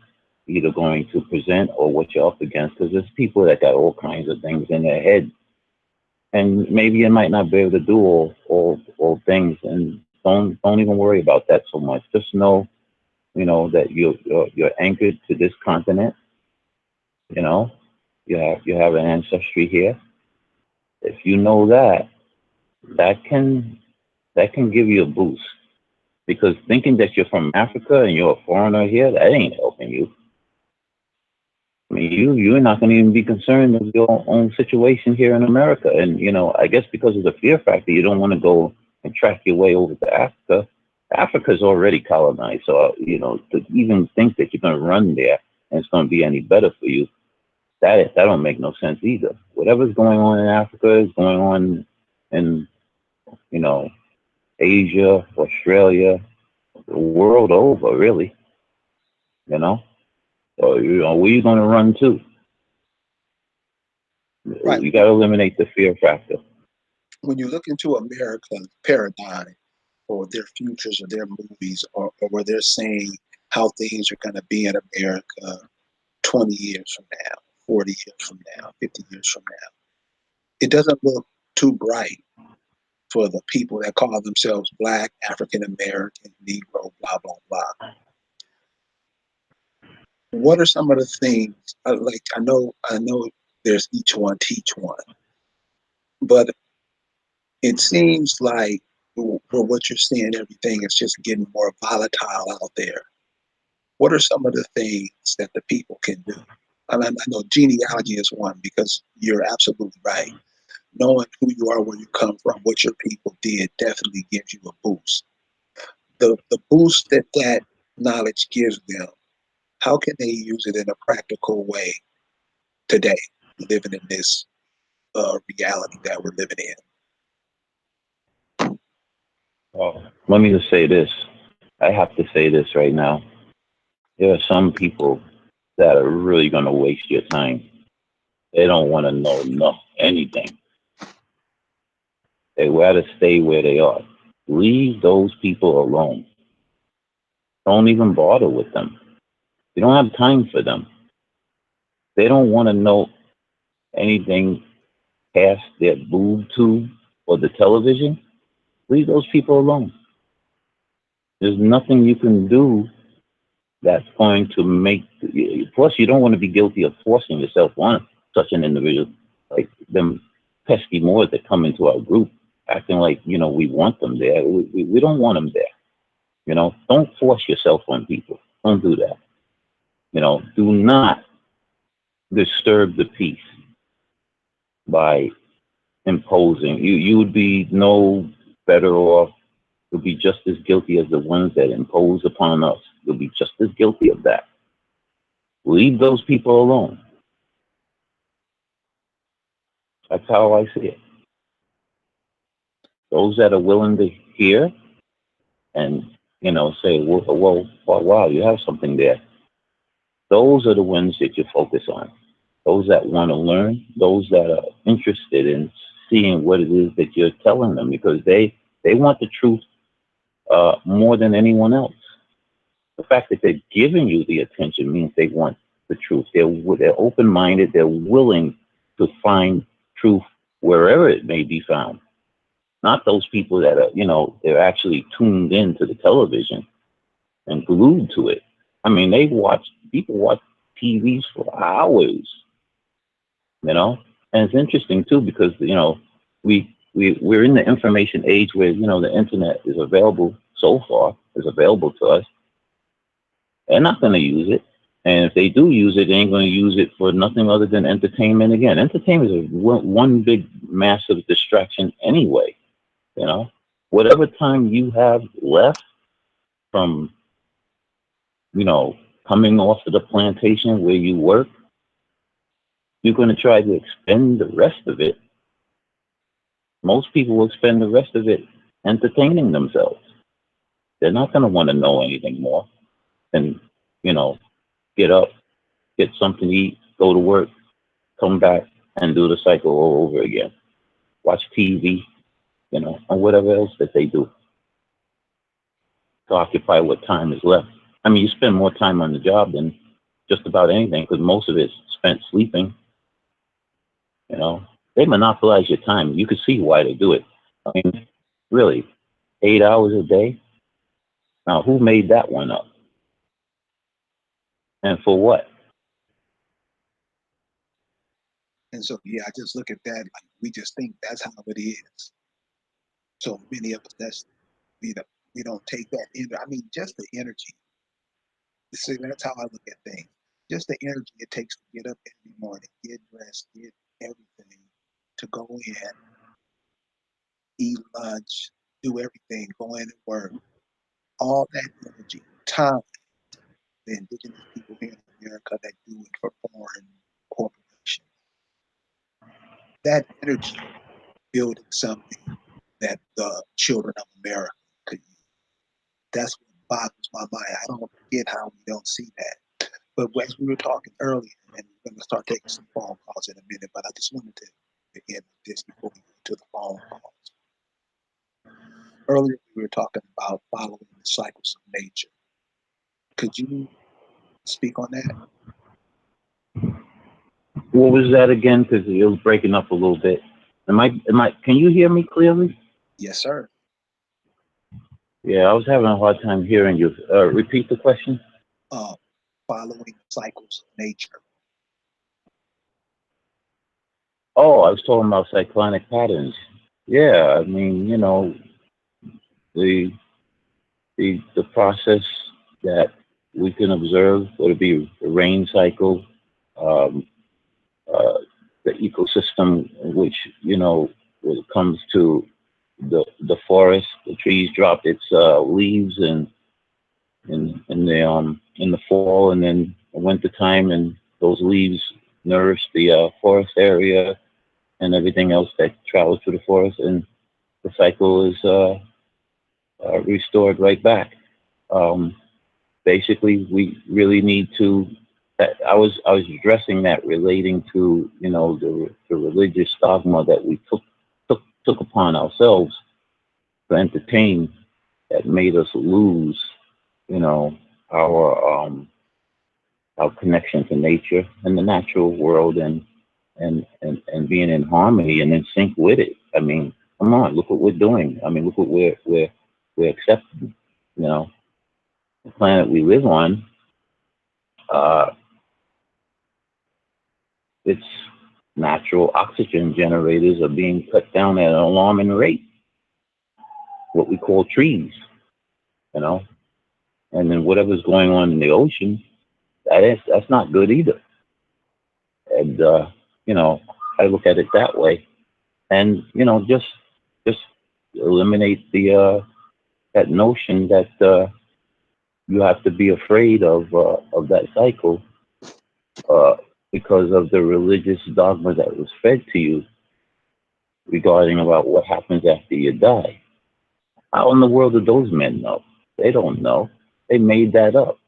either going to present or what you're up against. Because there's people that got all kinds of things in their head, and maybe you might not be able to do all things. And don't even worry about that so much. Just know, that you're anchored to this continent. You know, you have an ancestry here. If you know that, that can that can give you a boost. Because thinking that you're from Africa and you're a foreigner here, that ain't helping you. I mean, you're not going to even be concerned with your own situation here in America. And I guess because of the fear factor, you don't want to go and track your way over to Africa. Africa's already colonized, so to even think that you're going to run there and it's going to be any better for you, that don't make no sense either. Whatever's going on in Africa is going on in you know Asia, Australia, the world over, really. You know, so where you going to run to? Right. You got to eliminate the fear factor. When you look into America's paradigm or their futures or their movies or where they're saying how things are going to be in America 20 years from now, 40 years from now, 50 years from now, it doesn't look too bright for the people that call themselves Black, African American, Negro, blah, blah, blah. What are some of the things, like I know there's each one teach one, but it seems like for what you're seeing, everything is just getting more volatile out there. What are some of the things that the people can do? I mean, I know genealogy is one because you're absolutely right. Knowing who you are, where you come from, what your people did definitely gives you a boost. The boost that knowledge gives them, how can they use it in a practical way today, living in this reality that we're living in? Let me just say this. I have to say this right now. There are some people that are really going to waste your time. They don't want to know anything. They rather stay where they are. Leave those people alone. Don't even bother with them. You don't have time for them. They don't want to know anything past their boob tube or the television. Leave those people alone. There's nothing you can do that's going to make. Plus, you don't want to be guilty of forcing yourself on such an individual, like them pesky Moors that come into our group, acting like we want them there. We don't want them there. Don't force yourself on people. Don't do that. Do not disturb the peace by imposing. You would be no better off. You'll be just as guilty as the ones that impose upon us. You'll be just as guilty of that. Leave those people alone. That's how I see it. Those that are willing to hear and say, well, wow, you have something there. Those are the ones that you focus on. Those that want to learn, those that are interested in seeing what it is that you're telling them, because they want the truth more than anyone else. The fact that they're giving you the attention means they want the truth. They're open-minded. They're willing to find truth wherever it may be found. Not those people that are, they're actually tuned in to the television and glued to it. I mean, people watch TVs for hours, and it's interesting too because we're in the information age where the internet is available to us. They're not going to use it, and if they do use it, they ain't going to use it for nothing other than entertainment. Again, entertainment is one big massive distraction anyway. Whatever time you have left from coming off of the plantation where you work, you're going to try to expend the rest of it. Most people will spend the rest of it entertaining themselves. They're not going to want to know anything more than, you know, get up, get something to eat, go to work, come back, and do the cycle all over again. Watch TV, you know, and whatever else that they do to occupy what time is left. I mean, you spend more time on the job than just about anything because most of it's spent sleeping. You know, they monopolize your time. You can see why they do it. I mean, really, 8 hours a day. Now, who made that one up, and for what? And so, yeah, I just look at that like we just think that's how it is. So many of us, we don't, we don't take that in. I mean, just the energy. See, that's how I look at things. Just the energy it takes to get up every morning, get dressed, get everything, to go in, eat lunch, do everything, go in and work. All that energy, time, the indigenous people here in America that do it for foreign corporations. That energy building something that the children of America could use. That's what boggles my mind. I don't get how we don't see that. But as we were talking earlier, and we're going to start taking some phone calls in a minute, but I just wanted to end with this before we go to the phone calls. Earlier, we were talking about following the cycles of nature. Could you speak on that? What was that again? Because it was breaking up a little bit. Can you hear me clearly? Yes, sir. Yeah, I was having a hard time hearing you. Repeat the question. Uh, Following cycles of nature. Oh, I was talking about cyclonic patterns. Yeah, I mean, you know, the the process that we can observe, whether it be the rain cycle, um, uh, the ecosystem, in which, you know, when it comes to the forest, the trees drop its leaves and in the fall, and then winter time, and those leaves nourish the forest area and everything else that travels through the forest, and the cycle is restored right back. Um, Basically, we really need to. I was addressing that, relating to, you know, the religious dogma that we took upon ourselves to entertain, that made us lose, you know, our connection to nature and the natural world, and being in harmony and in sync with it. I mean, come on, look what we're doing. I mean, look what we're accepting. You know, the planet we live on, uh, its natural oxygen generators are being cut down at an alarming rate. What we call trees, you know, and then whatever's going on in the ocean, that's not good either. And you know, I look at it that way, and you know, just eliminate the that notion that you have to be afraid of that cycle, uh, because of the religious dogma that was fed to you regarding about what happens after you die. How in the world do those men know? They don't know. They made that up.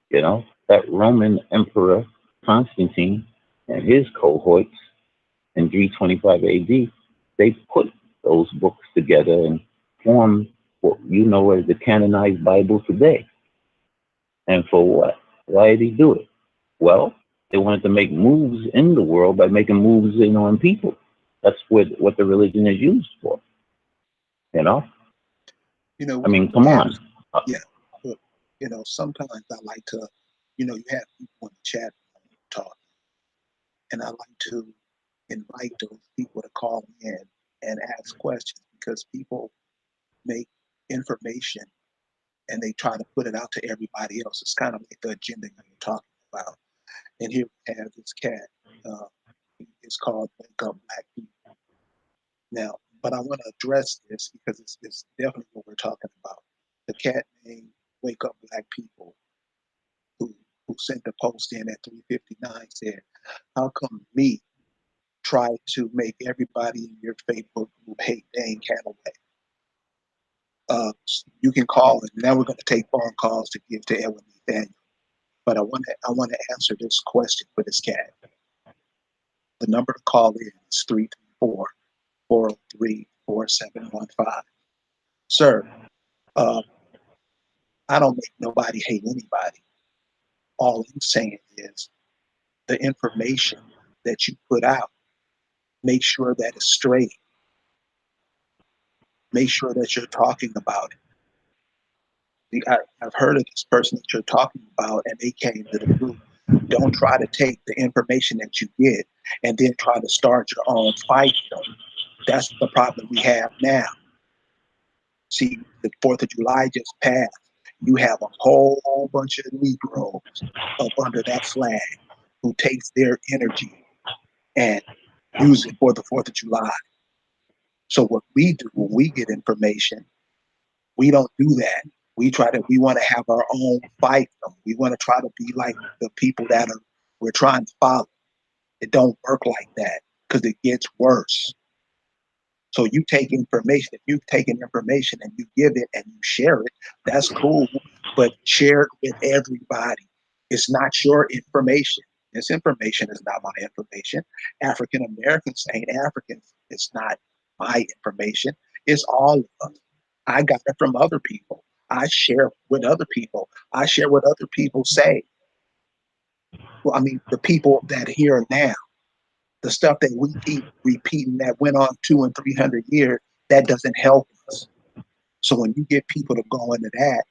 You know, that Roman Emperor Constantine and his cohorts in 325 AD, they put those books together and formed what you know as the canonized Bible today. And for what? Why did he do it? Well, they wanted to make moves in the world by making moves in on people. That's what the religion is used for. You know? You know, I mean, we come have, on. yeah, but, you know, sometimes I like to, you know, you have people in the chat talk, and I like to invite those people to call in and ask questions, because people make information and they try to put it out to everybody else. It's kind of like the agenda you're talking about. And here we have this cat. Uh, it's called Wake Up Black People. Now, but I want to address this because it's definitely what we're talking about. The cat named Wake Up Black People, who who sent the post in at 3:59, said, "How come me try to make everybody in your Facebook group hate Dane Calloway?" You can call, and now we're going to take phone calls to give to Edwin Nathaniel. But I want to answer this question for this cat. The number to call in is 334-403-4715. Sir, I don't make nobody hate anybody. All I'm saying is the information that you put out, make sure that it's straight. Make sure that you're talking about it. I've heard of this person that you're talking about, and they came to the group. Don't try to take the information that you get and then try to start your own fight. That's the problem we have now. See, the 4th of July just passed. You have a whole bunch of Negroes up under that flag who takes their energy and use it for the 4th of July. So what we do when we get information, we don't do that. We want to have our own fight. We want to try to be like the people that we're trying to follow. It don't work like that because it gets worse. So you take information, if you've taken information and you give it and you share it, that's cool, but share it with everybody. It's not your information. This information is not my information. African Americans ain't Africans. It's not my information. It's all of us. I got it from other people. I share with other people. I share what other people say. Well, I mean, the people that are here now, the stuff that we keep repeating that went on 200 and 300 years, that doesn't help us. So when you get people to go into that,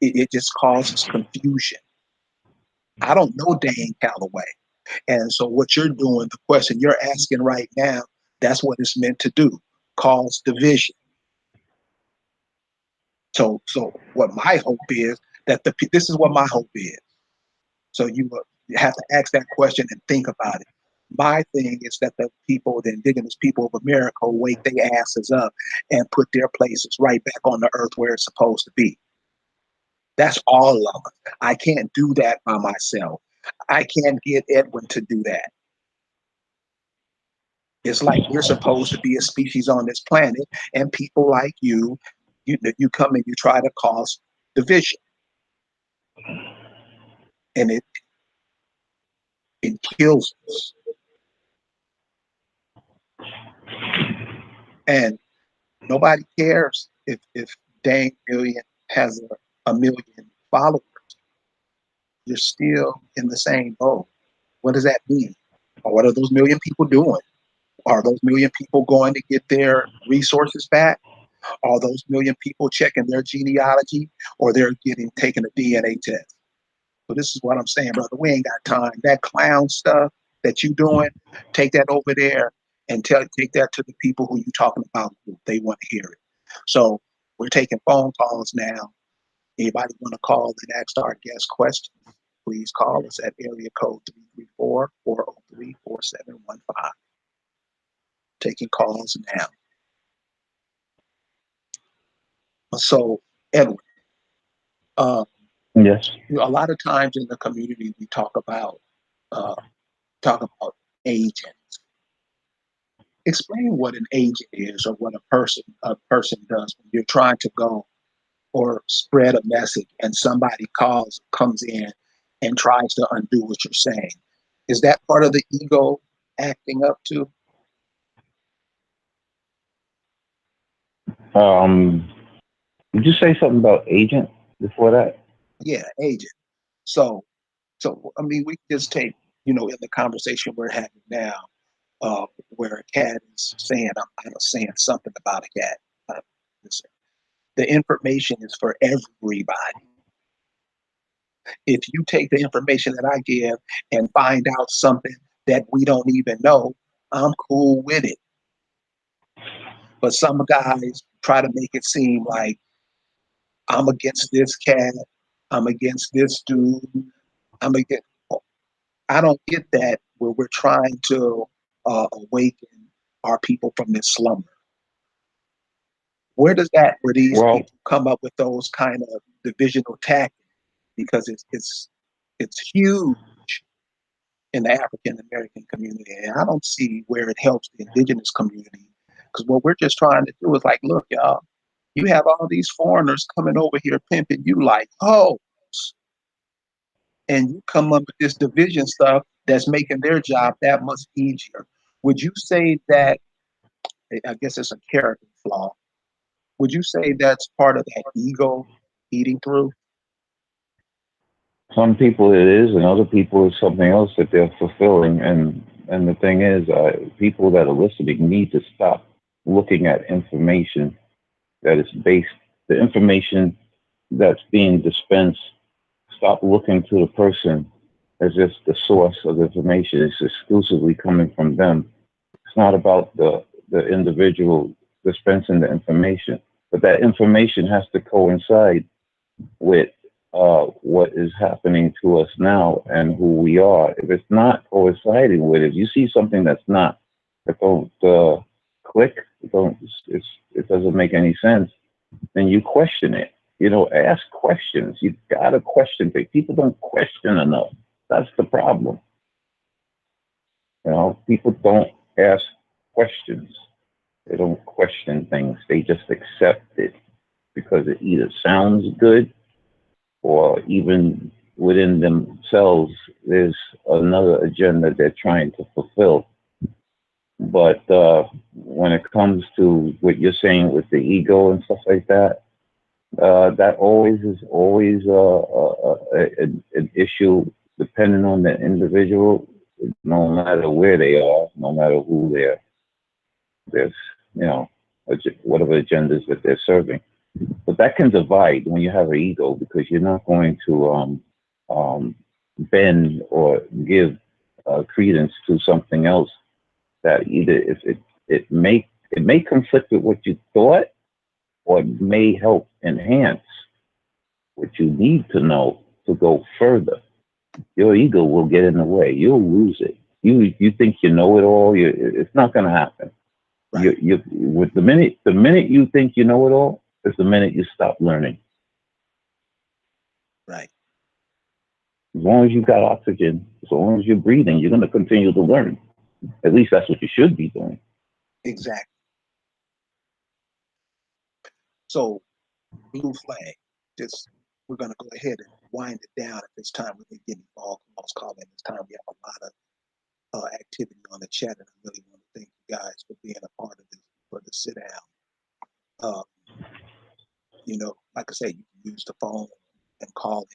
it just causes confusion. I don't know Dan Calloway. And so what you're doing, the question you're asking right now, that's what it's meant to do, cause division. So what my hope is that this is what my hope is. So you have to ask that question and think about it. My thing is that the indigenous people of America, wake their asses up and put their places right back on the earth where it's supposed to be. That's all of us. I can't do that by myself. I can't get Edwin to do that. It's like we're supposed to be a species on this planet, and people like you come and you try to cause division, and it kills us. And nobody cares if Dang Million has a million followers. You're still in the same boat. What does that mean? Or what are those million people doing? Are those million people going to get their resources back? Are those million people checking their genealogy, or they're taking a DNA test? So this is what I'm saying, brother. We ain't got time. That clown stuff that you doing, take that over there and take that to the people who you talking about. They want to hear it. So we're taking phone calls now. Anybody want to call and ask our guest questions? Please call us at area code 334-403-4715. Taking calls now. So, Edwin, yes. a lot of times in the community we talk about agents. Explain what an agent is, or what a person does when you're trying to go or spread a message and somebody comes in and tries to undo what you're saying. Is that part of the ego acting up too? Did you say something about agent before that? Yeah, agent. So I mean, we just take, in the conversation we're having now, where a cat is saying, I'm saying something about a cat. The information is for everybody. If you take the information that I give and find out something that we don't even know, I'm cool with it. But some guys try to make it seem like I'm against this cat, I'm against this dude, I don't get that where we're trying to awaken our people from this slumber. Where these people come up with those kind of divisional tactics? Because it's huge in the African American community, and I don't see where it helps the indigenous community. Because what we're just trying to do is like, look, y'all, You have all these foreigners coming over here pimping you like hoes, and you come up with this division stuff that's making their job that much easier. Would you say that, I guess it's a character flaw, would you say that's part of that ego eating through? Some people it is, and other people it's something else that they're fulfilling. And the thing is, people that are listening need to stop looking at information that is based, the information that's being dispensed. Stop looking to the person as if the source of the information is exclusively coming from them. It's not about the individual dispensing the information, but that information has to coincide with what is happening to us now and who we are. If it's not coinciding with it, if you see something that's not, that don't click, it doesn't make any sense, then you question it. You know, ask questions. You gotta question things. People don't question enough. That's the problem. You know, people don't ask questions. They don't question things. They just accept it because it either sounds good or even within themselves, there's another agenda they're trying to fulfill. But when it comes to what you're saying with the ego and stuff like that, that always is always an issue depending on the individual, no matter where they are, no matter who there's, you know, whatever agendas that they're serving. But that can divide when you have an ego because you're not going to bend or give credence to something else that either if it may conflict with what you thought or it may help enhance what you need to know to go further. Your ego will get in the way. You'll lose it. You think you know it all. It's not going to happen. Right. You with the minute you think you know it all is the minute you stop learning. Right. As long as you've got oxygen, as long as you're breathing, you're going to continue to learn. At least that's what you should be doing. Exactly. So, blue flag. Just we're gonna go ahead and wind it down at this time. We can get involved. Almost calling this time. We have a lot of activity on the chat, and I really want to thank you guys for being a part of this for the sit down. You know, like I say, you can use the phone and call in,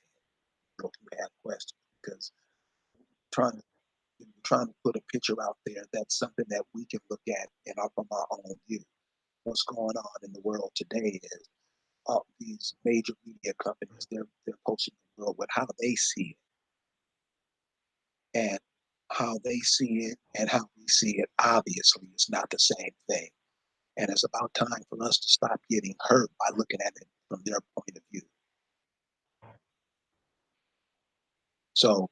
go through and ask questions because trying to trying to put a picture out there that's something that we can look at and from our own view. What's going on in the world today is these major media companies, they're posting the world with how they see it, and how they see it and how we see it obviously is not the same thing. And it's about time for us to stop getting hurt by looking at it from their point of view. So,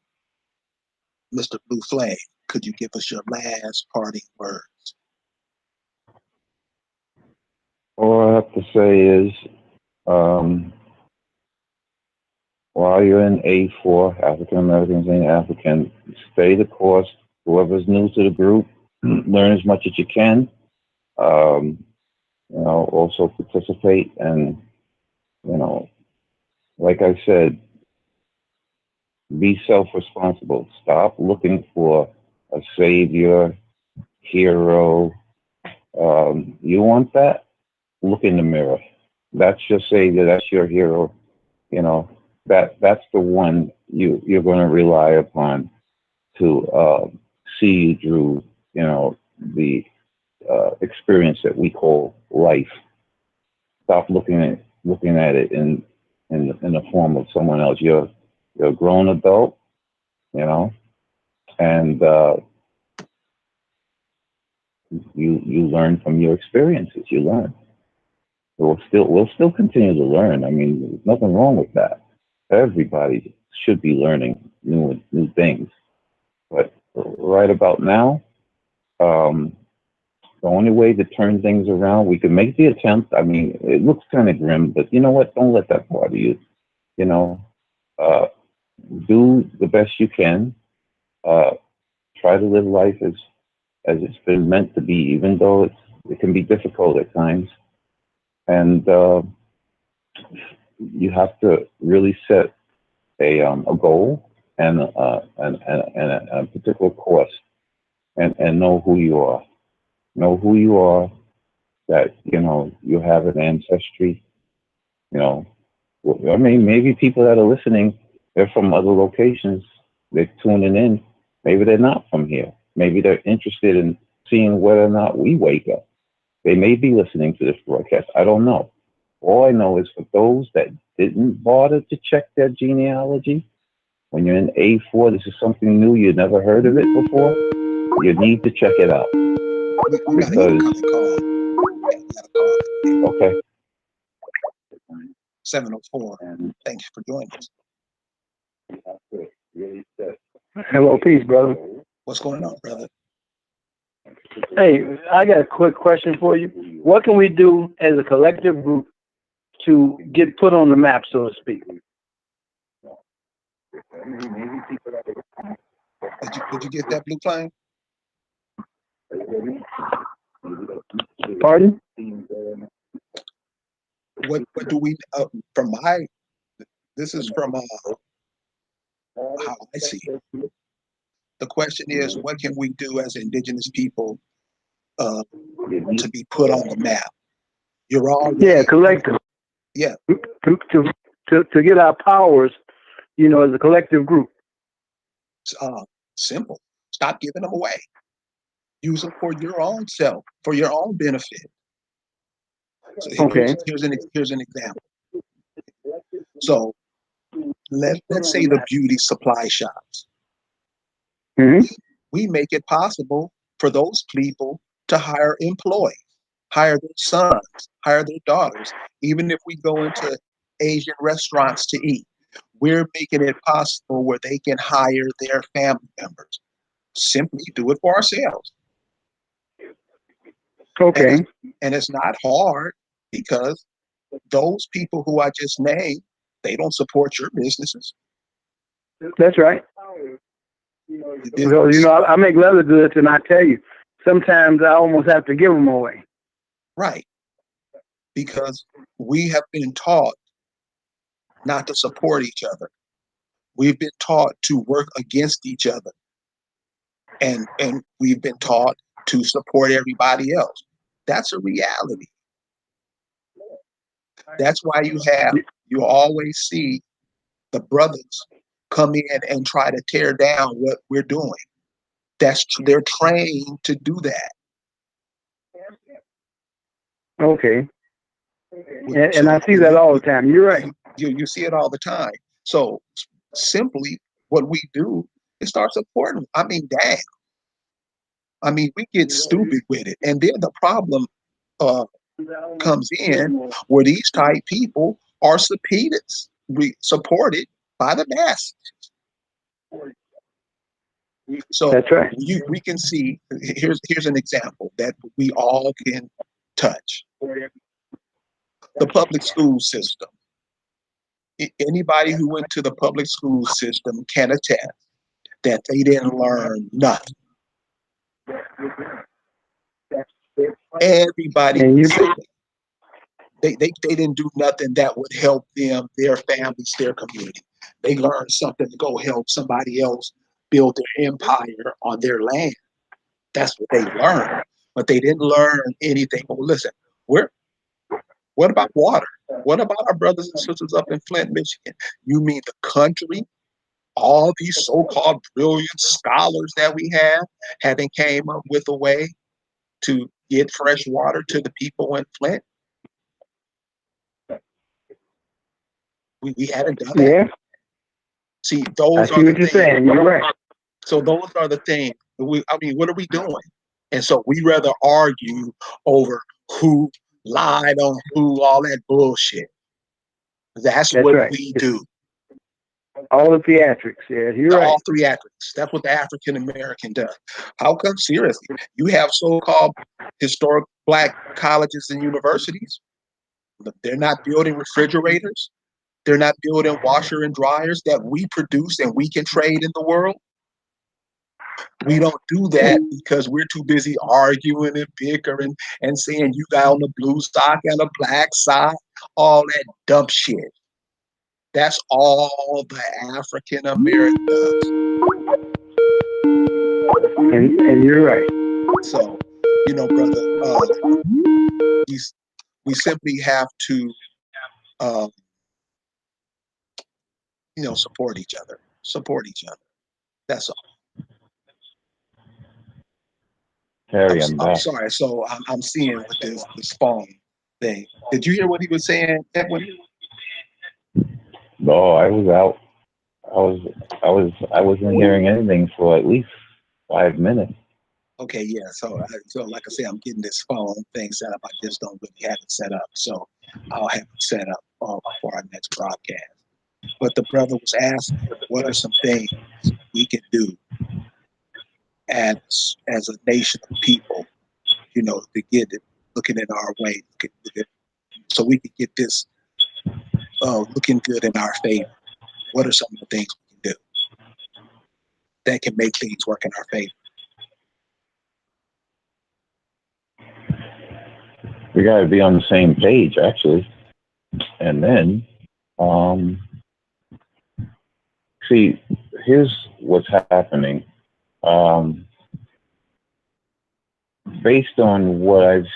Mr. Blue Flame, could you give us your last parting words? All I have to say is, while you're in A4, African Americans and African, stay the course. Whoever's new to the group, learn as much as you can. You know, also participate and, you know, like I said, be self-responsible. Stop looking for a savior, hero. You want that? Look in the mirror. That's your savior. That's your hero. You know, that's the one you're going to rely upon to see you through, you know, the experience that we call life. Stop looking at it in the form of someone else. You're a grown adult, you know, and you learn from your experiences. You learn. We'll still continue to learn. I mean, there's nothing wrong with that. Everybody should be learning new things. But right about now, the only way to turn things around, we can make the attempt. I mean, it looks kind of grim, but you know what? Don't let that bother you. You know, do the best you can. Try to live life as it's been meant to be, even though it can be difficult at times. and you have to really set a goal and a particular course, and know who you are. Know who you are. That you have an ancestry. You know, I mean, maybe people that are listening, they're from other locations. They're tuning in. Maybe they're not from here. Maybe they're interested in seeing whether or not we wake up. They may be listening to this broadcast. I don't know. All I know is for those that didn't bother to check their genealogy, when you're in A4, this is something new. You never heard of it before. You need to check it out. We got a incoming call. Yeah, we got a call. Okay. 704. Thank you for joining us. Hello, peace, brother. What's going on, brother? Hey, I got a quick question for you. What can we do as a collective group to get put on the map, so to speak? Did you get that, Blue Flame? Pardon? What do we this is from how I see it. The question is, what can we do as indigenous people to be put on the map? You're all collective. Yeah. To get our powers, as a collective group. Simple. Stop giving them away. Use them for your own self, for your own benefit. So Okay. Here's an example. So let's say the beauty supply shops. Mm-hmm. We make it possible for those people to hire employees, hire their sons, hire their daughters. Even if we go into Asian restaurants to eat, we're making it possible where they can hire their family members. Simply do it for ourselves. Okay. And it's not hard, because those people who I just named, they don't support your businesses. That's right. So, I make leather goods, and I tell you, sometimes I almost have to give them away. Right. Because we have been taught not to support each other. We've been taught to work against each other. And we've been taught to support everybody else. That's a reality. That's why you always see the brothers come in and try to tear down what we're doing. They're trained to do that. Okay. And I see that all the time. You're right. You see it all the time. So simply what we do is start supporting. I mean, damn. I mean, we get stupid with it. And then the problem comes in where these type people are supported by the masses. So that's right. We can see, here's an example that we all can touch. The public school system. Anybody who went to the public school system can attest that they didn't learn nothing. Everybody they didn't do nothing that would help them, their families, their community. They learned something to go help somebody else build their empire on their land. That's what they learned. But they didn't learn anything. Well, listen, what about water? What about our brothers and sisters up in Flint, Michigan? You mean the country? All these so-called brilliant scholars that we have haven't came up with a way to get fresh water to the people in Flint? We haven't done that. Yeah. See, those are the things. You're right. So those are the things. I mean, what are we doing? And so we rather argue over who lied on who, all that bullshit. That's what right. we do. All the theatrics, yeah, you're right. All theatrics. That's what the African American does. How come? Seriously, you have so-called historic Black colleges and universities. They're not building refrigerators. They're not building washer and dryers that we produce and we can trade in the world. We don't do that because we're too busy arguing and bickering and saying you got on the blue sock and a black sock, all that dumb shit. That's all the African American does. And you're right. So, brother, we simply have to, support each other. Support each other. That's all. Terry, I'm back. sorry. So I'm seeing with this phone thing. Did you hear what he was saying, Edwin? No, I was out. I wasn't hearing anything for at least 5 minutes. Okay, yeah. So like I say, I'm getting this phone thing set up. I just don't really have it set up. So I'll have it set up for our next broadcast. But the brother was asking, what are some things we can do as a nation of people, to get it looking in our way, so we can get this looking good in our favor. What are some of the things we can do that can make things work in our favor? We got to be on the same page, actually. And then, see, here's what's happening. Based on what I've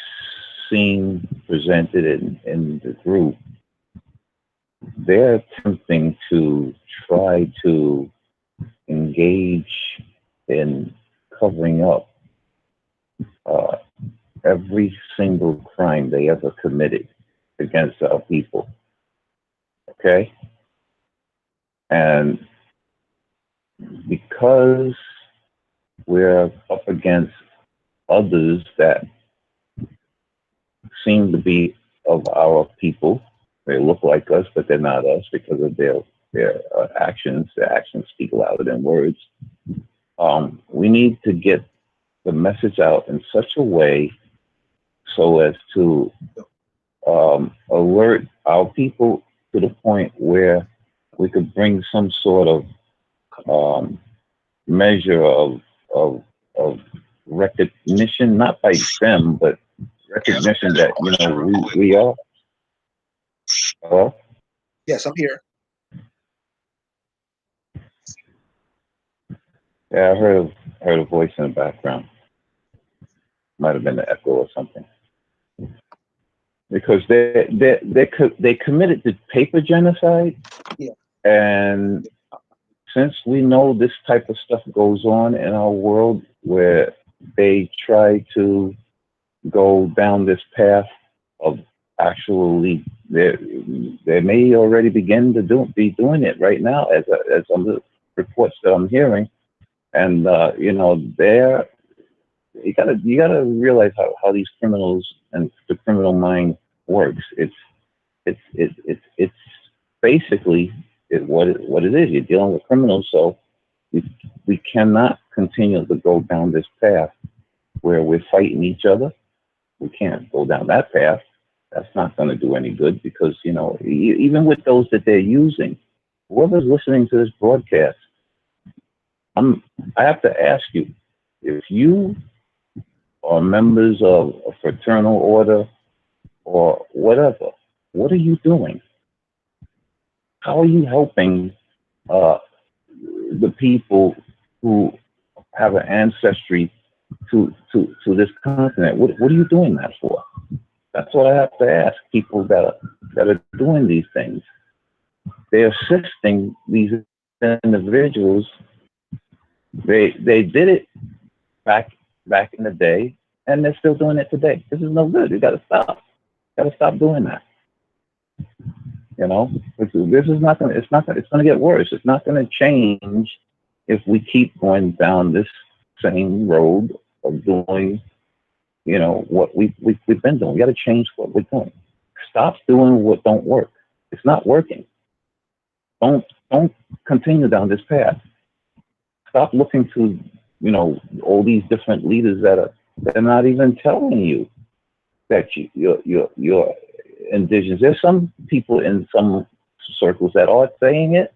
seen presented in the group, they're attempting to try to engage in covering up every single crime they ever committed against our people. Okay? And because we're up against others that seem to be of our people, they look like us, but they're not us because of their actions. Their actions speak louder than words. We need to get the message out in such a way so as to alert our people to the point where we could bring some sort of measure of recognition, not by them, but recognition that we are. Hello? Yes, I'm here. Yeah, I heard a voice in the background. Might have been the echo or something. Because they committed the paper genocide. Yeah. And since we know this type of stuff goes on in our world where they try to go down this path of actually, they may already begin to be doing it right now as some of the reports that I'm hearing. And you gotta realize how these criminals and the criminal mind works. It's basically what it is. You're dealing with criminals, so we cannot continue to go down this path where we're fighting each other. We can't go down that path. That's not going to do any good because even with those that they're using, whoever's listening to this broadcast, I have to ask you, if you are members of a fraternal order or whatever, what are you doing? How are you helping the people who have an ancestry to this continent? What are you doing that for? That's what I have to ask people that are doing these things. They're assisting these individuals. They did it back in the day, and they're still doing it today. This is no good. You got to stop. Got to stop doing that. This is not going. It's going to get worse. It's not going to change if we keep going down this same road of doing, what we've been doing. We got to change what we're doing. Stop doing what don't work. It's not working. Don't continue down this path. Stop looking to, all these different leaders they're not even telling you that you're indigenous. There's some people in some circles that are saying it,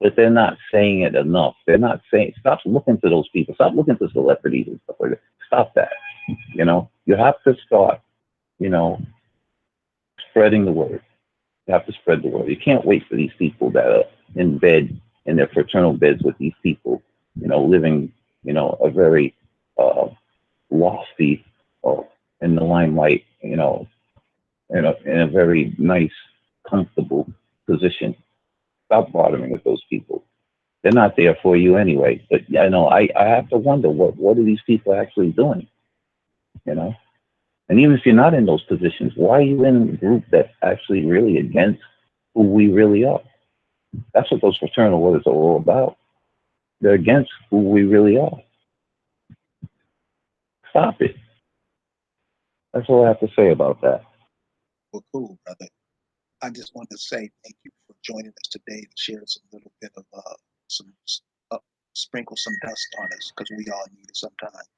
but they're not saying it enough. They're not saying, stop looking to those people. Stop looking to celebrities and stuff like that. Stop that. You know, you have to start, you know, spreading the word. You have to spread the word. You can't wait for these people that are in bed, in their fraternal beds with these people, you know, living, you know, a very lofty in the limelight, you know, in a very nice, comfortable position. Stop bothering with those people. They're not there for you anyway. But yeah, know, I have to wonder what are these people actually doing, you know? And even if you're not in those positions, why are you in a group that's actually really against who we really are? That's what those fraternal orders are all about. They're against who we really are. Stop it. That's all I have to say about that. Well, cool, brother. I just wanted to say thank you for joining us today to share some little bit of uh, sprinkle some dust on us, because we all need it sometimes.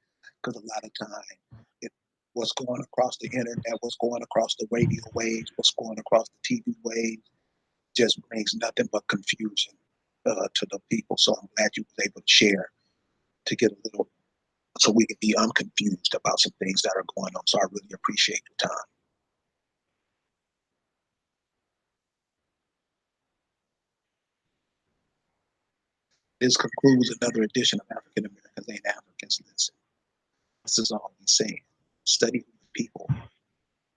Because a lot of time, what's going across the internet, what's going across the radio waves, what's going across the TV waves, just brings nothing but confusion to the people. So I'm glad you was able to share to get a little, so we can be unconfused about some things that are going on. So I really appreciate your time. This concludes another edition of African Americans Ain't Africans Listen. This is all we're saying. Study people.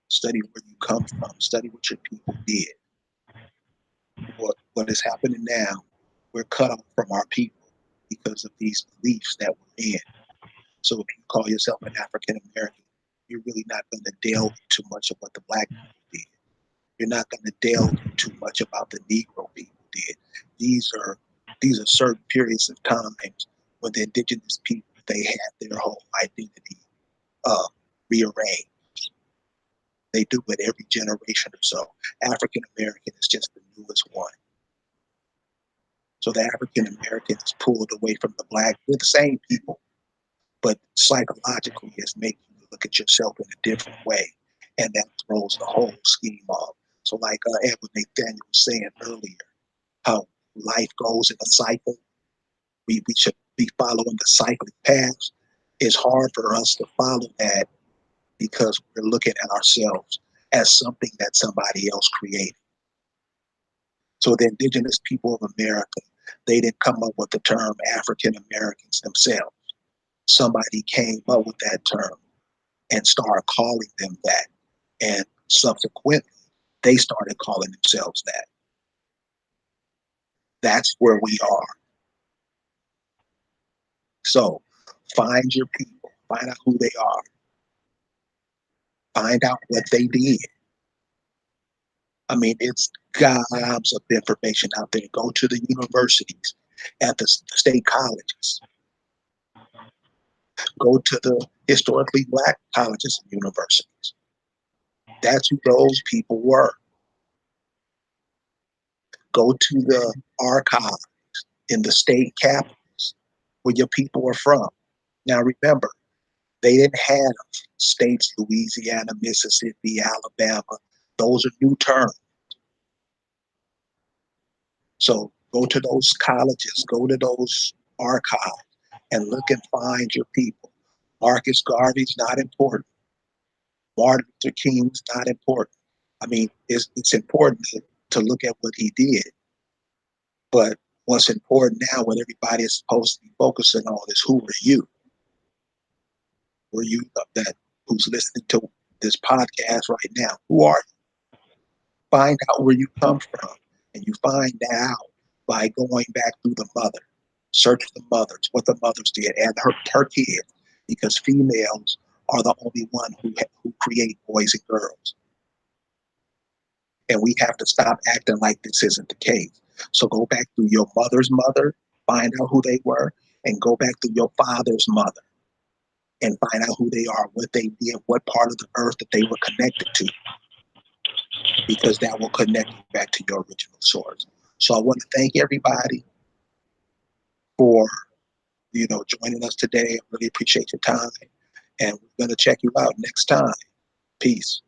Study where you come from. Study what your people did. What is happening now, we're cut off from our people because of these beliefs that we're in. So if you call yourself an African American, you're really not going to delve too much of what the Black people did. You're not going to delve too much about the Negro people did. These are certain periods of times when the indigenous people, they had their whole identity rearranged. They do it every generation or so. African American is just the newest one. So the African American is pulled away from the Black. We're the same people, but psychologically it's making you look at yourself in a different way. And that throws the whole scheme off. So like Edward Nathaniel was saying earlier, how life goes in a cycle. We should be following the cyclic paths. It's hard for us to follow that because we're looking at ourselves as something that somebody else created. So the indigenous people of America, they didn't come up with the term African Americans themselves. Somebody came up with that term and started calling them that. And subsequently, they started calling themselves that. That's where we are. So find your people, find out who they are, find out what they did. I mean, it's gobs of information out there. Go to the universities, at the state colleges. Go to the historically Black colleges and universities. That's who those people were. Go to the archives in the state capitals where your people are from. Now remember, they didn't have states, Louisiana, Mississippi, Alabama. Those are new terms. So go to those colleges, go to those archives, and look and find your people. Marcus Garvey's not important. Martin Luther King's not important. I mean, it's important to look at what he did. But what's important now, what everybody is supposed to be focusing on is who are you? Who are you who's listening to this podcast right now? Who are you? Find out where you come from. And you find that out by going back through the mother. Search the mothers, what the mothers did, and her kids, because females are the only one who create boys and girls. And we have to stop acting like this isn't the case. So go back through your mother's mother, find out who they were, and go back through your father's mother and find out who they are, what they did, what part of the earth that they were connected to, because that will connect you back to your original source. So I want to thank everybody for joining us today. I really appreciate your time, and we're going to check you out next time. Peace.